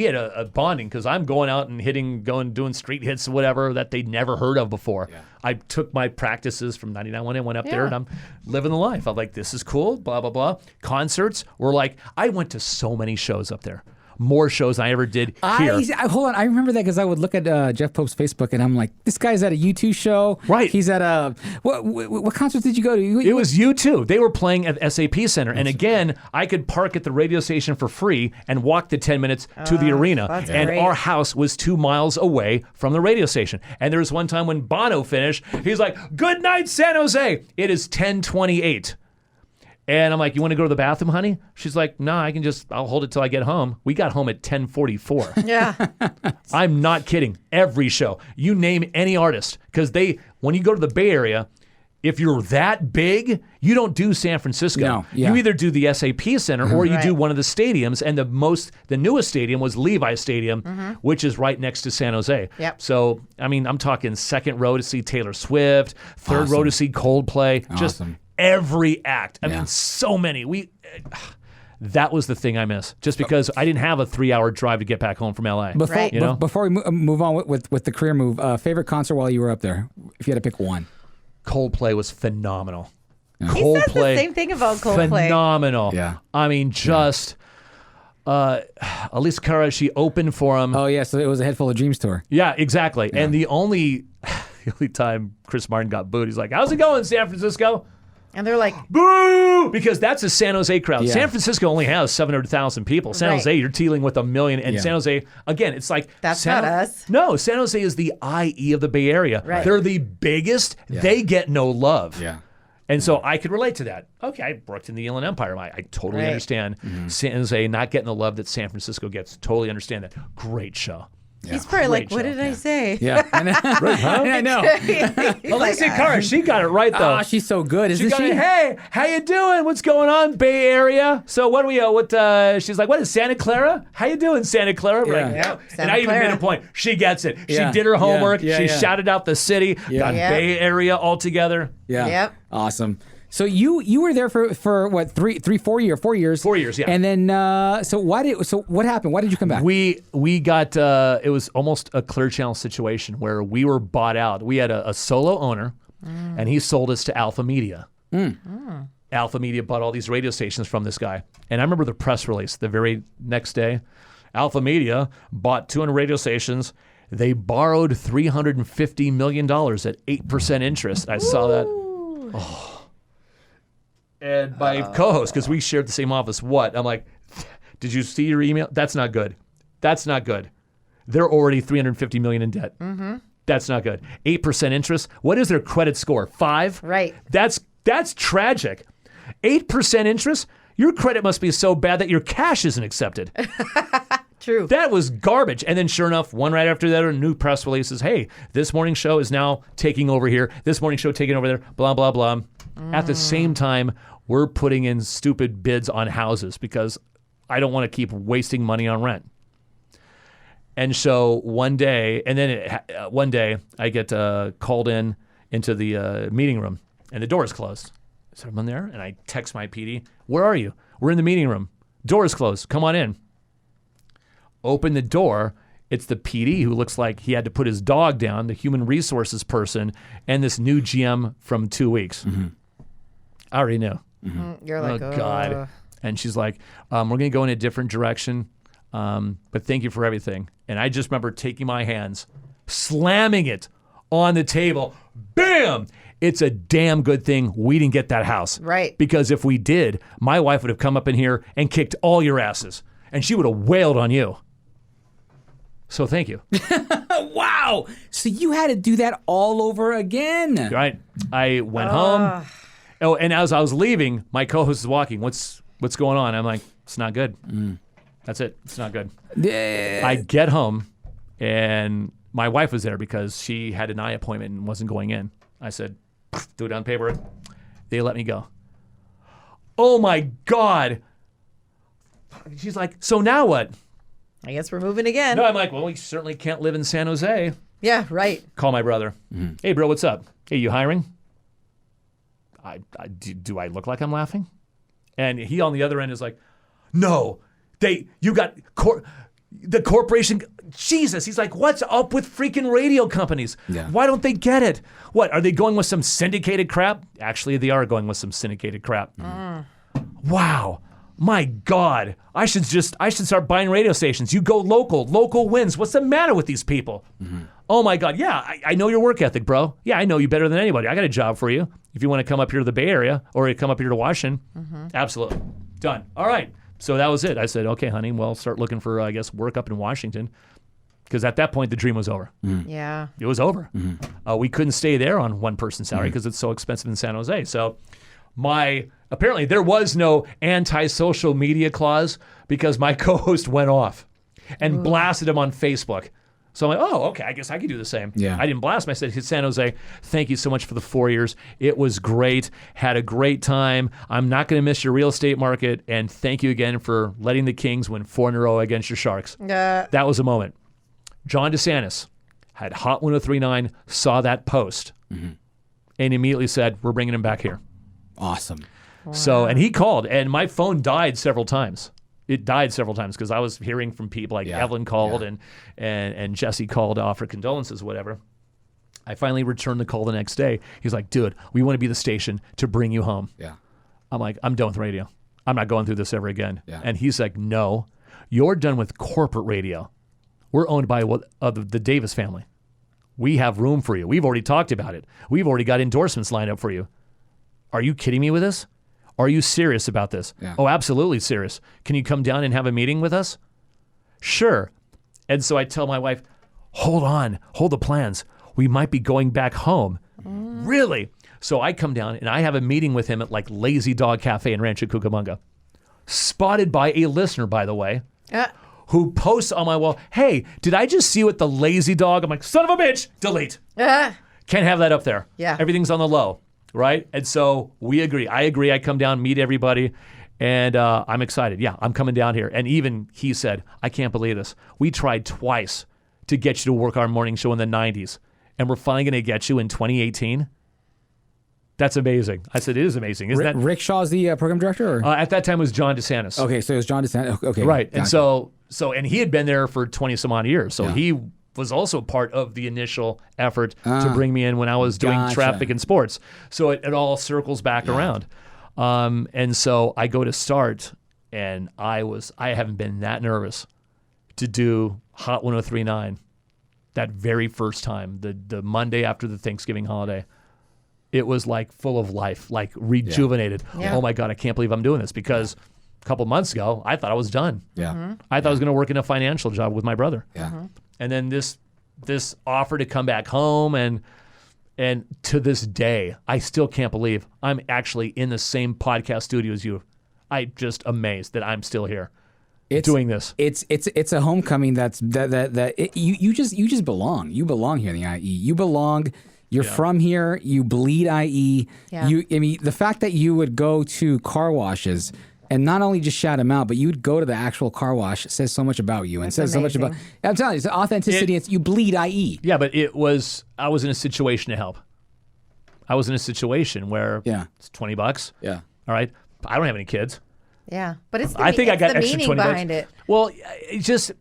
had a bonding because I'm going out and doing street hits or whatever that they'd never heard of before. Yeah. I took my practices from 99 when I went up there and I'm living the life. I'm like, this is cool, blah, blah, blah. Concerts were like, I went to so many shows up there. More shows than I ever did here. Hold on, I remember that because I would look at Jeff Pope's Facebook and I'm like, this guy's at a U2 show. Right. He's at a what concert did you go to? It was U2. They were playing at SAP Center, and again, I could park at the radio station for free and walk the 10 minutes to the arena. And great. Our house was 2 miles away from the radio station. And there was one time when Bono finished, he's like, "Good night, San Jose." It is 10:28. And I'm like, you want to go to the bathroom, honey? She's like, no, I'll hold it till I get home. We got home at 10:44. Yeah. I'm not kidding. Every show. You name any artist. Because when you go to the Bay Area, if you're that big, you don't do San Francisco. No, yeah. You either do the SAP Center or you do one of the stadiums. And the newest stadium was Levi Stadium, which is right next to San Jose. Yep. So, I mean, I'm talking second row to see Taylor Swift, third row to see Coldplay. Just every act. I mean, so many. That was the thing I miss. Just because I didn't have a 3-hour drive to get back home from LA. Before we move on with the career move, favorite concert while you were up there, if you had to pick one. Coldplay was phenomenal. He says the same thing about Coldplay. Phenomenal. Yeah. I mean, just Elise Cara, she opened for him. Oh yeah, so it was a Head Full of Dreams tour. Yeah, exactly. Yeah. And the only time Chris Martin got booed, he's like, "How's it going, San Francisco?" And they're like, boo! Because that's a San Jose crowd. Yeah. San Francisco only has 700,000 people. San Jose, you're dealing with 1 million. And San Jose, again, it's like... That's not us. No, San Jose is the IE of the Bay Area. Right. They're the biggest. Yeah. They get no love. Yeah. And so I could relate to that. Okay, I worked in the Inland Empire. I totally understand San Jose not getting the love that San Francisco gets. Totally understand that. Great show. Yeah. He's probably like, what did I say? Yeah, I know. I know. Alicia Cara, she got it right though. Oh, she's so good, isn't she? Hey, how you doing? What's going on, Bay Area? So what do we? She's like, what is Santa Clara? How you doing, Santa Clara? We're like, yeah. And I even made a point. She gets it. She did her homework. She shouted out the city. Got Bay Area all together. Yeah. Yep. Awesome. So you were there for what 4 years? 4 years. 4 years, yeah. And then so what happened? Why did you come back? We got it was almost a Clear Channel situation where we were bought out. We had a solo owner, and he sold us to Alpha Media. Alpha Media bought all these radio stations from this guy, and I remember the press release the very next day. Alpha Media bought 200 radio stations. They borrowed $350 million at 8% interest. I saw that. Oh. And my co-host, because we shared the same office, I'm like, did you see your email? That's not good. That's not good. They're already $350 million in debt. That's not good. 8% interest. What is their credit score? 5? Right. That's tragic. 8% interest? Your credit must be so bad that your cash isn't accepted. True. That was garbage. And then sure enough, one right after that, a new press release says, hey, this morning show is now taking over here. This morning show taking over there, blah, blah, blah. At the same time, we're putting in stupid bids on houses because I don't want to keep wasting money on rent. And so one day I get called into the meeting room and the door is closed. So I'm in there and I text my PD, where are you? We're in the meeting room. Door is closed. Come on in. Open the door. It's the PD who looks like he had to put his dog down, the human resources person, and this new GM from 2 weeks. I already knew. You're like, oh, God. And she's like, we're going to go in a different direction, but thank you for everything. And I just remember taking my hands, slamming it on the table. Bam! It's a damn good thing we didn't get that house. Right. Because if we did, my wife would have come up in here and kicked all your asses. And she would have wailed on you. So thank you. Wow. So you had to do that all over again. Right. I went home. Oh, and as I was leaving, my co-host is walking. What's going on? I'm like, it's not good. That's it. It's not good. I get home, and my wife was there because she had an eye appointment and wasn't going in. I said, do it on paper. They let me go. Oh, my God. She's like, so now what? I guess we're moving again. No, I'm like, well, we certainly can't live in San Jose. Yeah, right. Call my brother. Hey, bro, what's up? Hey, you hiring? Do I look like I'm laughing? And he on the other end is like, no, you got the corporation. Jesus, he's like, what's up with freaking radio companies? Yeah. Why don't they get it? What, are they going with some syndicated crap? Actually, they are going with some syndicated crap. Wow. My God, I should start buying radio stations. You go local wins. What's the matter with these people? Oh my God, yeah, I know your work ethic, bro. Yeah, I know you better than anybody. I got a job for you. If you want to come up here to the Bay Area or you come up here to Washington, absolutely. Done. All right. So that was it. I said, okay, honey, well, start looking for, I guess, work up in Washington. Because at that point, the dream was over. Yeah. It was over. We couldn't stay there on one person's salary because it's so expensive in San Jose. So apparently there was no anti-social media clause because my co-host went off and blasted him on Facebook. So I'm like, oh, okay, I guess I could do the same. Yeah. I didn't blast him. I said, San Jose, thank you so much for the 4 years. It was great. Had a great time. I'm not going to miss your real estate market. And thank you again for letting the Kings win 4 in a row against your Sharks. That was a moment. John DeSantis had Hot 1039, saw that post, and immediately said, we're bringing him back here. Awesome. Wow. So, and he called, and my phone died several times. It died several times because I was hearing from people like Evelyn called and Jesse called to offer condolences, whatever. I finally returned the call the next day. He's like, dude, we want to be the station to bring you home. Yeah. I'm like, I'm done with radio. I'm not going through this ever again. Yeah. And he's like, no, you're done with corporate radio. We're owned by the Davis family. We have room for you. We've already talked about it. We've already got endorsements lined up for you. Are you kidding me with this? Are you serious about this? Yeah. Oh, absolutely serious. Can you come down and have a meeting with us? Sure. And so I tell my wife, hold on, hold the plans. We might be going back home. Really? So I come down and I have a meeting with him at like Lazy Dog Cafe in Rancho Cucamonga. Spotted by a listener, by the way, who posts on my wall, hey, did I just see you at the Lazy Dog? I'm like, son of a bitch, delete. Can't have that up there. Yeah. Everything's on the low. Right? And so we agree. I agree. I come down, meet everybody, and I'm excited. Yeah, I'm coming down here. And even he said, I can't believe this. We tried twice to get you to work our morning show in the 90s, and we're finally going to get you in 2018. That's amazing. I said, it is amazing. Isn't that? Rick Shaw's the program director? Or? At that time it was John DeSantis. Okay, so it was John DeSantis. Okay. Right. Gotcha. And so and he had been there for 20 some odd years. So he was also part of the initial effort to bring me in when I was doing traffic and sports. So it all circles back around. And so I go to start, and I haven't been that nervous to do Hot 1039 that very first time, the Monday after the Thanksgiving holiday. It was like full of life, like rejuvenated. Yeah. Oh my God, I can't believe I'm doing this because a couple months ago, I thought I was done. Yeah. I thought I was going to work in a financial job with my brother. Yeah. And then this offer to come back home, and to this day, I still can't believe I'm actually in the same podcast studio as you. I'm just amazed that I'm still here doing this. It's a homecoming you just belong. You belong here in the IE. You belong. You're from here. You bleed IE. Yeah. I mean, the fact that you would go to car washes and not only just shout them out, but you'd go to the actual car wash says so much about you, and That's says so much amazing. about. I'm telling you, it's authenticity. You bleed IE. Yeah, but I was in a situation to help. I was in a situation where it's $20. Yeah. All right. I don't have any kids. Yeah, but it's I think I got the extra meaning $20 behind it. Well, it's just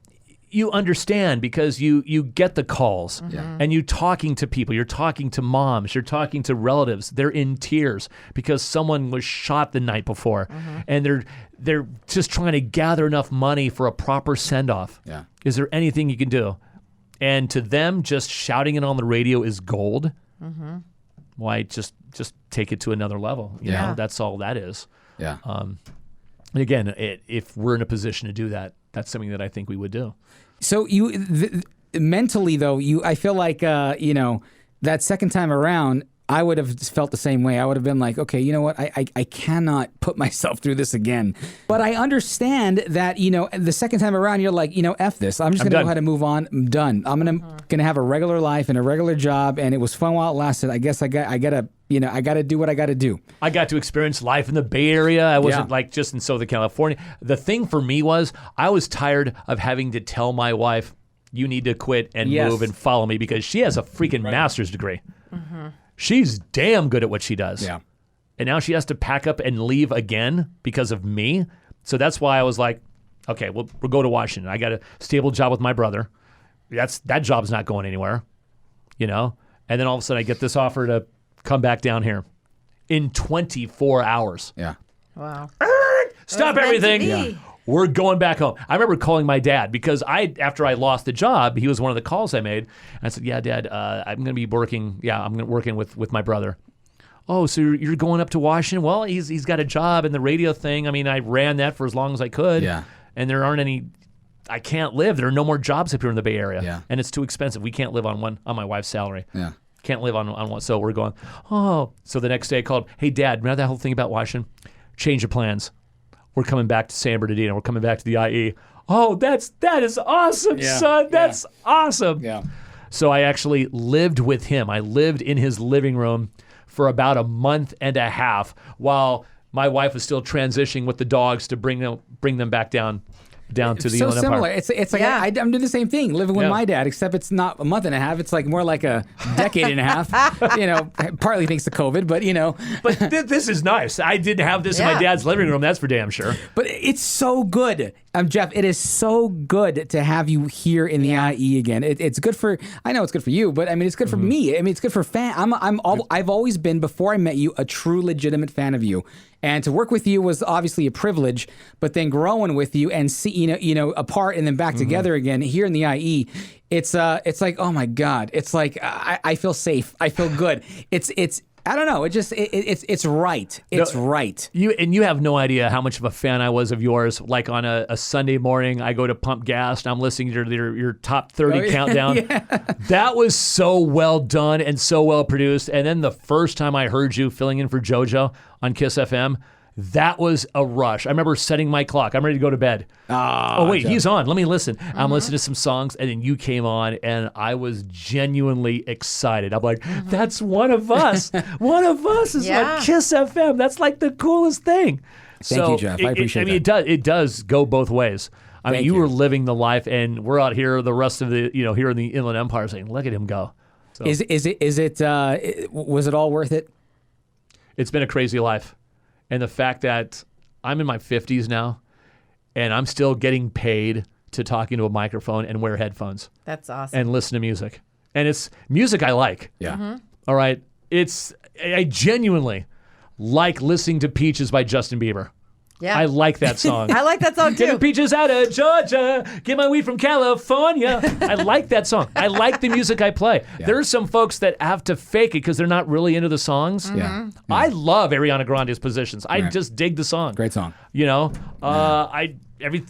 you understand because you get the calls and you talking to people. You're talking to moms. You're talking to relatives. They're in tears because someone was shot the night before, and they're just trying to gather enough money for a proper send off. Yeah. Is there anything you can do? And to them, just shouting it on the radio is gold. Why just take it to another level? You know, that's all that is. Yeah. And again, if we're in a position to do that, that's something that I think we would do. So mentally though, I feel like that second time around, I would have felt the same way. I would have been like, okay, you know what? I cannot put myself through this again. But I understand that, the second time around, you're like, F this. I'm just going to know how to move on. I'm done. I'm going to have a regular life and a regular job. And it was fun while it lasted. I guess I got to do what I got to do. I got to experience life in the Bay Area. I wasn't like just in Southern California. The thing for me was I was tired of having to tell my wife, you need to quit and move and follow me because she has a freaking master's degree. She's damn good at what she does. Yeah. And now she has to pack up and leave again because of me. So that's why I was like, okay, we'll go to Washington. I got a stable job with my brother. That job's not going anywhere, And then all of a sudden I get this offer to come back down here in 24 hours. Yeah. Wow. Stop It was meant to everything. be. Yeah. We're going back home. I remember calling my dad because after I lost the job, he was one of the calls I made. And I said, yeah, Dad, I'm going to be working. Yeah, I'm going to working with my brother. Oh, so you're going up to Washington? Well, he's got a job in the radio thing. I mean, I ran that for as long as I could. Yeah. And there aren't any, I can't live. There are no more jobs up here in the Bay Area. Yeah. And it's too expensive. We can't live on my wife's salary. Yeah. Can't live on one. So we're going, oh. So the next day I called, hey, Dad, remember that whole thing about Washington? Change of plans. We're coming back to San Bernardino. We're coming back to the IE. Oh, that is awesome, son. That's awesome. Yeah. So I actually lived with him. I lived in his living room for about a month and a half while my wife was still transitioning with the dogs to bring them back down to the so Inland similar. Empire. It's like Yeah. I'm doing the same thing, living with Yeah. my dad, except it's not a month and a half. It's like more like a decade and a half. Partly thanks to COVID, but But this is nice. I didn't have this in my Yeah. dad's living room. That's for damn sure. But it's so good. Jeff, it is so good to have you here in the IE again. It's good for, I know it's good for you, but I mean, it's good for me. I mean, it's good for I've always been, before I met you, a true legitimate fan of you. And to work with you was obviously a privilege, but then growing with you and see, apart and then back together again here in the IE, it's like, oh my God, it's like, I feel safe. I feel good. It's, I don't know. It's right. It's right. You have no idea how much of a fan I was of yours. Like on a Sunday morning, I go to pump gas and I'm listening to your top 30 countdown. Yeah. That was so well done and so well produced. And then the first time I heard you filling in for JoJo on Kiss FM, that was a rush. I remember setting my clock. I'm ready to go to bed. Oh, wait, he's on. Let me listen. I'm listening to some songs, and then you came on, and I was genuinely excited. I'm like, that's one of us. One of us is on Kiss FM. That's like the coolest thing. Thank you, Jeff. I appreciate that. It does go both ways. I mean, you were living the life, and we're out here, the rest of the, here in the Inland Empire, saying, look at him go. So, Was it all worth it? it's been a crazy life. And the fact that I'm in my 50s now and I'm still getting paid to talk into a microphone and wear headphones That's awesome. and listen to music. And it's music I like. Yeah. All right. I genuinely like listening to Peaches by Justin Bieber. Yeah. I like that song. I like that song Get the too. peaches out of Georgia. Get my weed from California. I like that song. I like the music I play. Yeah. There's some folks that have to fake it because they're not really into the songs. Yeah. I love Ariana Grande's Positions. I just dig the song. Great song.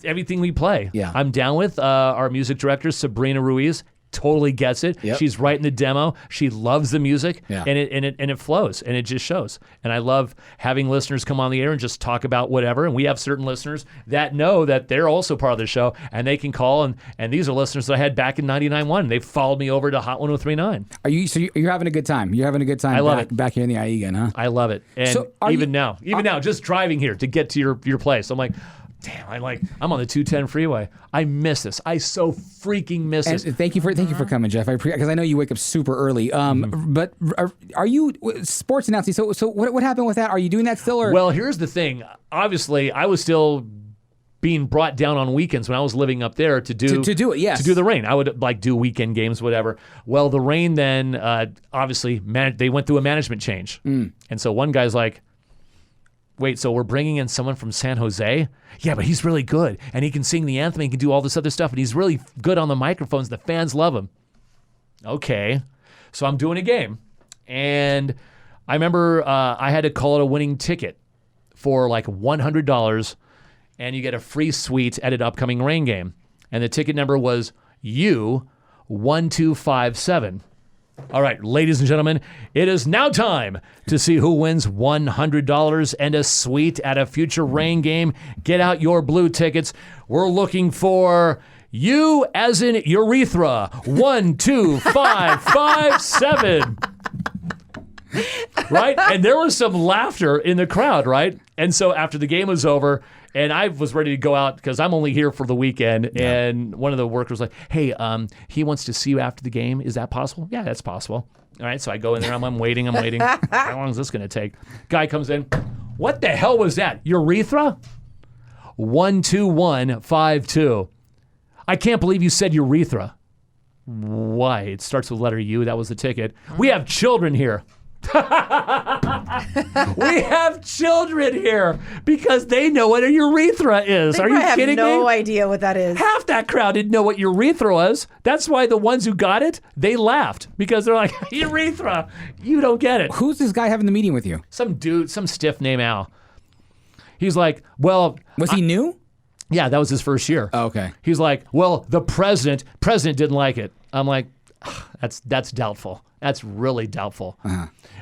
Everything we play. Yeah. I'm down with our music director Sabrina Ruiz. Totally gets it. Yep. She's writing the demo. She loves the music, Yeah. and it flows, and it just shows. And I love having listeners come on the air and just talk about whatever. And we have certain listeners that know that they're also part of the show, and they can call. And these are listeners that I had back in 99.1. They've followed me over to Hot 103.9. So you're having a good time. You're having a good time. I love it. Back here in the IE again, huh? I love it. And So even now, just driving here to get to your place, I'm like, damn, I'm on the 210 freeway. I miss this. I so freaking miss And this. thank you for coming, Jeff. Because I know you wake up super early. But are you sports announcing? So what happened with that? Are you doing that still? Or Well, here's the thing. Obviously, I was still being brought down on weekends when I was living up there to do do it, yes. to do the rain. I would do weekend games, whatever. Well, the rain then obviously they went through a management change, and so one guy's like, wait, so we're bringing in someone from San Jose? Yeah, but he's really good, and he can sing the anthem, he can do all this other stuff, and he's really good on the microphones. The fans love him. Okay. So I'm doing a game, and I remember I had to call it a winning ticket for like $100, and you get a free suite at an upcoming rain game. And the ticket number was U1257. All right, ladies and gentlemen, it is now time to see who wins $100 and a suite at a future rain game. Get out your blue tickets. We're looking for you as in urethra. 12557. Right? And there was some laughter in the crowd, right? And so after the game was over, and I was ready to go out because I'm only here for the weekend. Yeah. And one of the workers was like, hey, he wants to see you after the game. Is that possible? Yeah, that's possible. All right, so I go in there. I'm waiting. How long is this going to take? Guy comes in. What the hell was that? Urethra? 12152. I can't believe you said urethra. Why? It starts with the letter U. That was the ticket. We have children here. We have children here because they know what a urethra is. Are you kidding me? I have no idea what that is. Half that crowd didn't know what urethra was. That's why the ones who got it, they laughed because they're like, urethra, you don't get it. who's this guy having the meeting with you? Some dude, some stiff named Al. He's like, well, Was he new? yeah, that was his first year. Oh, okay. He's like, well, the president didn't like it. I'm like, that's doubtful. That's really doubtful.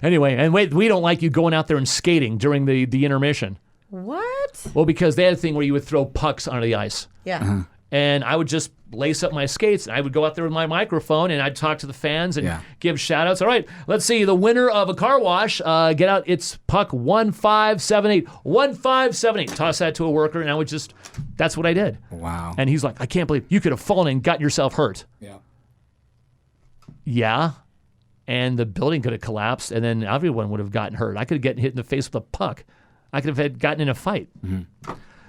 Anyway, and wait, we don't like you going out there and skating during the intermission. What? Well, because they had a thing where you would throw pucks onto the ice. Yeah. And I would just lace up my skates, and I would go out there with my microphone, and I'd talk to the fans and give shout-outs. All right, let's see. The winner of a car wash, get out. It's puck 1578. 1578. Toss that to a worker, and I would just, that's what I did. Wow. And he's like, I can't believe you could have fallen and gotten yourself hurt. Yeah. Yeah. And the building could have collapsed, and then everyone would have gotten hurt. I could have gotten hit in the face with a puck. I could have gotten in a fight.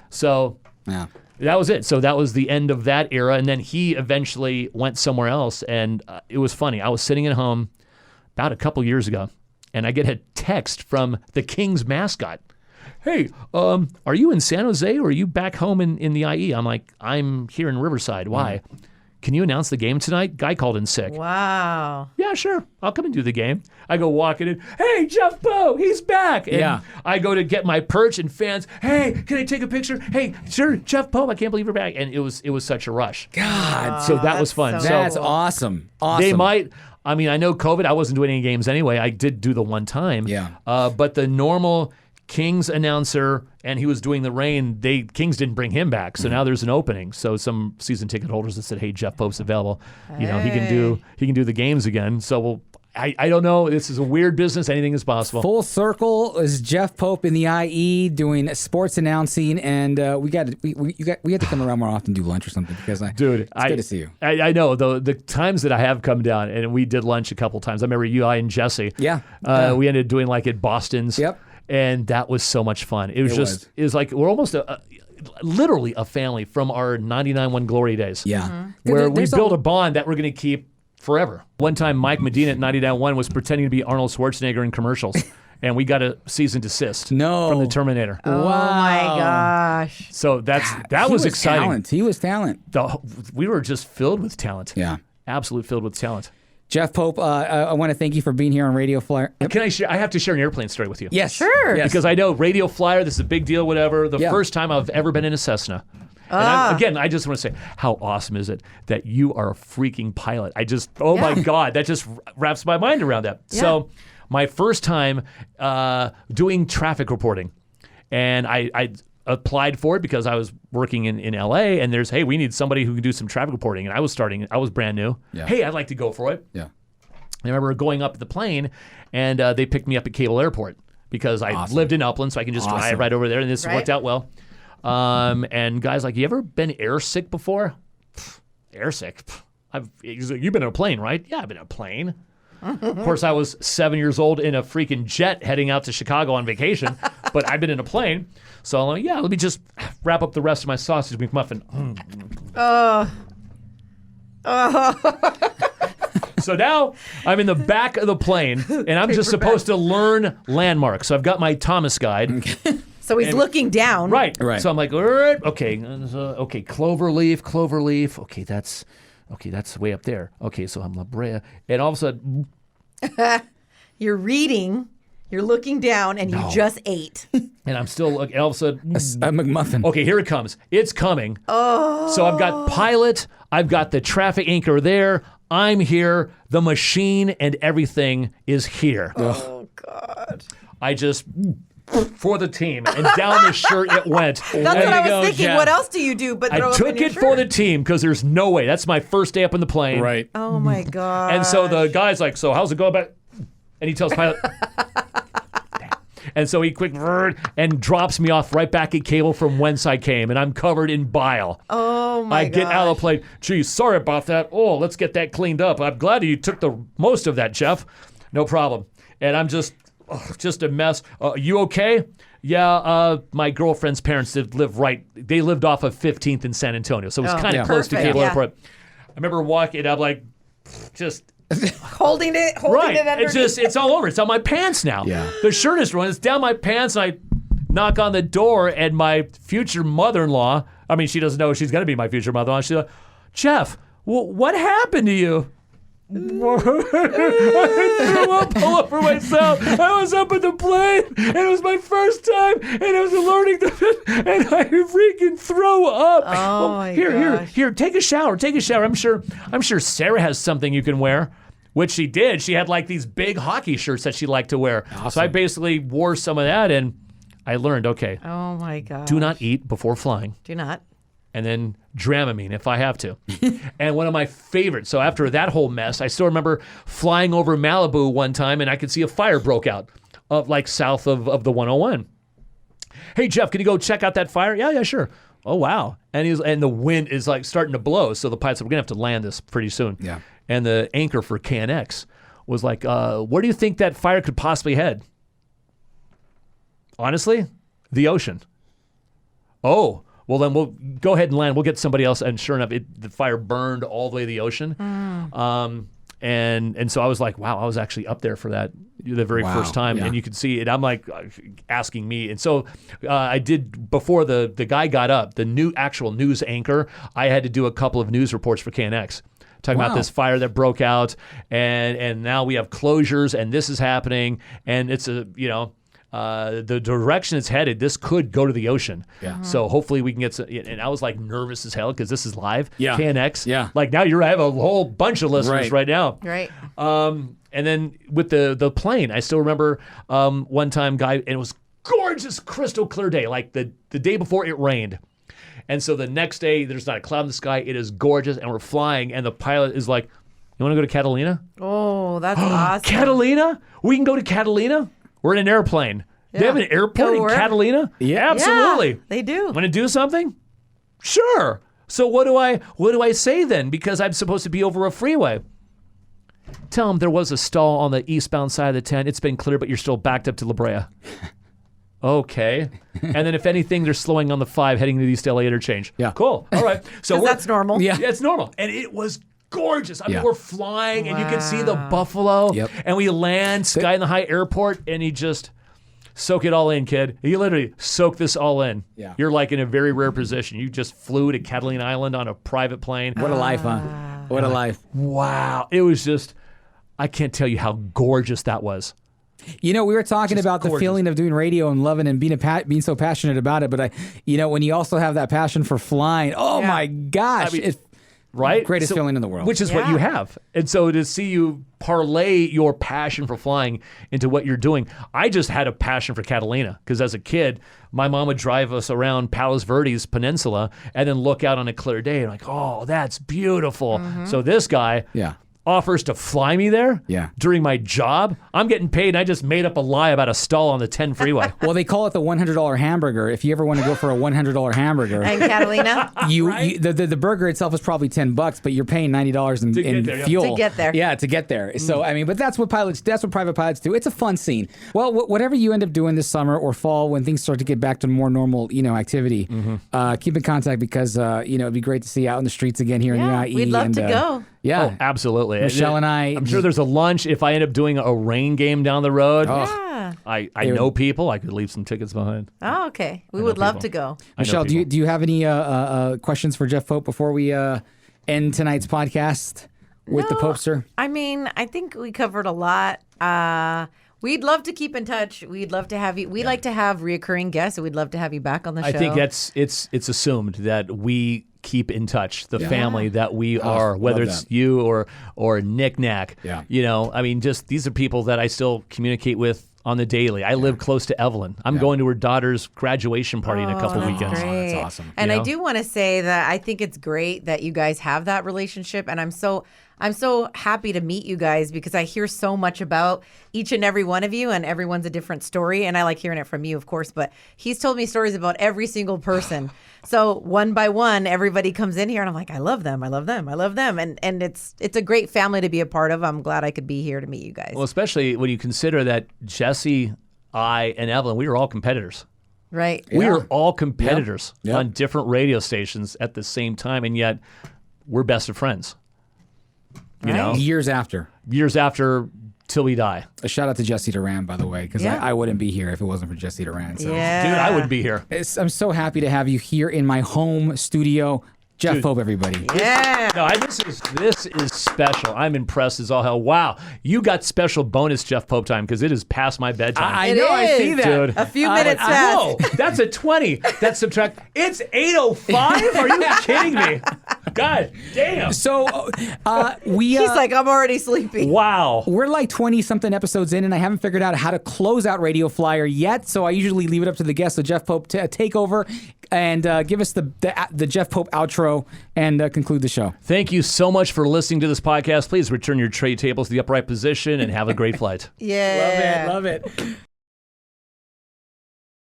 So that was it. So that was the end of that era. And then he eventually went somewhere else. And it was funny. I was sitting at home about a couple years ago, and I get a text from the Kings mascot. Hey, are you in San Jose or are you back home in the IE? I'm like, I'm here in Riverside. Why? Can you announce the game tonight? Guy called in sick. Wow. Yeah, sure. I'll come and do the game. I go walking in. Hey, Jeff Bowe, he's back. And I go to get my perch, and fans, hey, can I take a picture? Hey, sure, Jeff Bowe, I can't believe you're back. And it was such a rush. God. So that was fun. so That's cool. awesome. Awesome. They might, I mean, I know COVID, I wasn't doing any games anyway. I did do the one time. Yeah. But the normal Kings announcer, and he was doing the rain, Kings didn't bring him back. So now there's an opening. So some season ticket holders that said, hey, Jeff Pope's available. You know, he can do the games again. So I don't know. This is a weird business. Anything is possible. Full circle is Jeff Pope in the IE doing sports announcing, and we have to come around more often and do lunch or something because it's good to see you. I know the times that I have come down, and we did lunch a couple times. I remember you, I, and Jesse. Yeah. We ended up doing like at Boston's. Yep. And that was so much fun. It was like we're almost literally a family from our 99-1 glory days. Yeah. Where we built a bond that we're going to keep forever. One time, Mike Medina at 99.1 was pretending to be Arnold Schwarzenegger in commercials, and we got a cease and desist from the Terminator. Oh my gosh. So that was exciting. Talent. He was talent. We were just filled with talent. Yeah. Absolute filled with talent. Jeff Pope, I want to thank you for being here on Radio Flyer. Can I share? I have to share an airplane story with you. Yes. Sure. Yes. Because I know Radio Flyer, this is a big deal, whatever. The first time I've ever been in a Cessna. And again, I just want to say, how awesome is it that you are a freaking pilot? My God, that just wraps my mind around that. Yeah. So my first time doing traffic reporting, and I applied for it because I was working in LA, and hey, we need somebody who can do some traffic reporting. And I was brand new. Yeah. Hey, I'd like to go for it. Yeah. I remember going up the plane, and they picked me up at Cable Airport because I lived in Upland, so I can just drive right over there, and this worked out well. And guys like, you ever been airsick before? Airsick? He's like, you've been in a plane, right? Yeah, I've been in a plane. Of course, I was 7 years old in a freaking jet heading out to Chicago on vacation, but I've been in a plane. So I'm like, yeah, let me just wrap up the rest of my sausage McMuffin. So now I'm in the back of the plane, and I'm just supposed to learn landmarks. So I've got my Thomas guide. So he's looking down. Right. So I'm like, all right, okay, Cloverleaf. Okay, that's way up there. Okay, so I'm La Brea, and all of a sudden, You're reading, you're looking down, and you just ate. and I'm still looking, and all of a sudden, A McMuffin. okay, here it comes. It's coming. Oh. So I've got pilot, I've got the traffic anchor there, I'm here, the machine and everything is here. Oh, God. I just, for the team, and down the shirt it went. That's what I was thinking. Jeff. What else do you do but throw I up took in your it shirt? for the team because there's no way. That's my first day up in the plane. Right. Oh, my God. And so the guy's like, so how's it going back? And he tells pilot. And so he quick and drops me off right back at Cable from whence I came, and I'm covered in bile. Oh, my God. I get out of the plane. Geez, sorry about that. Oh, let's get that cleaned up. I'm glad you took the most of that, Jeff. No problem. And I'm just a mess. You okay? Yeah, my girlfriend's parents they lived off of 15th in San Antonio, so it was kind of close to perfect. Cable Yeah. Airport. I remember walking, I'm like, just... Holding it underneath. It's all over. It's on my pants now. Yeah. The shirt is ruined. It's down my pants, and I knock on the door, and my future mother-in-law, I mean, she doesn't know she's going to be my future mother-in-law. She's like, Jeff, what happened to you? I threw up all over myself. I was up in the plane, and it was my first time, and it was a learning and I freaking throw up. Oh, my Here, gosh. take a shower. I'm sure Sarah has something you can wear. which she did. She had like these big hockey shirts that she liked to wear. Awesome. So I basically wore some of that, and I learned, okay, Oh my God. do not eat before flying. Do not. And then Dramamine if I have to. And one of my favorites. So after that whole mess, I still remember flying over Malibu one time, and I could see a fire broke out like south of the 101. Hey, Jeff, can you go check out that fire? Yeah, sure. Oh, wow. And the wind is like starting to blow. So the pilot said, we're going to have to land this pretty soon. Yeah. And the anchor for KNX was like, where do you think that fire could possibly head? Honestly, the ocean. Oh, well, then we'll go ahead and land. We'll get somebody else. And sure enough, the fire burned all the way to the ocean. And so I was like, wow, I was actually up there for that the very first time. Yeah. And you could see it. I'm like asking me. And so I did, before the guy got up, the actual news anchor, I had to do a couple of news reports for KNX. Talking about this fire that broke out. And now we have closures and this is happening. And it's the direction it's headed, this could go to the ocean. Yeah. So hopefully we can get some, and I was like nervous as hell because this is live. Yeah. KNX. Yeah. Like now I have a whole bunch of listeners right now. Right. And then with the plane, I still remember one time, and it was gorgeous, crystal clear day, like the day before it rained. And so the next day, there's not a cloud in the sky. It is gorgeous, and we're flying, and the pilot is like, you want to go to Catalina? Oh, that's awesome. Catalina? We can go to Catalina? We're in an airplane. They have an airport in Catalina? Yeah. Absolutely. Yeah, they do. Want to do something? Sure. So what do I say then? Because I'm supposed to be over a freeway. Tell them there was a stall on the eastbound side of the 10. It's been cleared, but you're still backed up to La Brea. Okay. And then if anything, they're slowing on the 5 heading to the East LA interchange. Yeah. Cool. All right. So that's normal. Yeah. it's normal. And it was gorgeous. I mean, Yeah. we're flying and you can see the buffalo. Yep. And we land Sky in the High Airport, and he just soak it all in, kid. You literally soak this all in. Yeah. You're like in a very rare position. You just flew to Catalina Island on a private plane. What a life, huh? What a life. Wow. It was just, I can't tell you how gorgeous that was. You know, we were talking about the gorgeous. feeling of doing radio and loving and being so passionate about it. But when you also have that passion for flying, oh my gosh, I mean, it's right? greatest feeling in the world. Which is what you have. And so to see you parlay your passion for flying into what you're doing, I just had a passion for Catalina because as a kid, my mom would drive us around Palos Verdes Peninsula and then look out on a clear day and like, oh, that's beautiful. So this guy offers to fly me there during my job. I'm getting paid, and I just made up a lie about a stall on the 10 freeway. Well, they call it the $100 hamburger. If you ever want to go for a $100 hamburger, And Catalina? the burger itself is probably $10, but you're paying $90 in fuel To get there. Yeah, to get there. So I mean, but that's what private pilots do. It's a fun scene. Well, whatever you end up doing this summer or fall when things start to get back to more normal, activity, keep in contact because it'd be great to see you out in the streets again here in the IE. We'd love to go. Yeah, Oh, absolutely. Michelle and I'm sure there's a lunch. If I end up doing a rain game down the road, Yeah. I know people. I could leave some tickets behind. Oh, okay. We would love to go. Michelle, do you have any questions for Jeff Pope before we end tonight's podcast with the Popester? I mean, I think we covered a lot. We'd love to keep in touch. We'd love to have you. We like to have reoccurring guests, so we'd love to have you back on the show. I think it's assumed that we keep in touch, the family that we are, whether it's you or Nick Knack. Yeah. I mean, just these are people that I still communicate with on the daily. I live close to Evelyn. I'm going to her daughter's graduation party in a couple that's weekends. great. That's awesome. And I do want to say that I think it's great that you guys have that relationship, and I'm so happy to meet you guys because I hear so much about each and every one of you, and everyone's a different story. And I like hearing it from you, of course, but he's told me stories about every single person. So one by one, everybody comes in here and I'm like, I love them. I love them. I love them. And it's a great family to be a part of. I'm glad I could be here to meet you guys. Well, especially when you consider that Jesse, I, and Evelyn, we were all competitors. Right. We are all competitors Yep. on different radio stations at the same time, and yet we're best of friends. You know, Years after. till we die. A shout out to Jesse Duran, by the way, because I wouldn't be here if it wasn't for Jesse Duran. So. Yeah. Dude, I wouldn't be here. I'm so happy to have you here in my home studio. Jeff Pope, everybody. Yeah. No, this is special. I'm impressed as all hell. Wow, you got special bonus Jeff Pope time because it is past my bedtime. I It know, I is. see that. Dude. A few minutes past. Whoa, that's a 20. That's subtract. It's 8:05. Are you kidding me? God damn. So we He's like, I'm already sleepy. Wow. we're like 20-something episodes in, and I haven't figured out how to close out Radio Flyer yet. So I usually leave it up to the guest, so Jeff Pope, to take over and give us the Jeff Pope outro and conclude the show. Thank you so much for listening to this podcast. Please return your tray tables to the upright position and have a great flight. Yeah. Love it.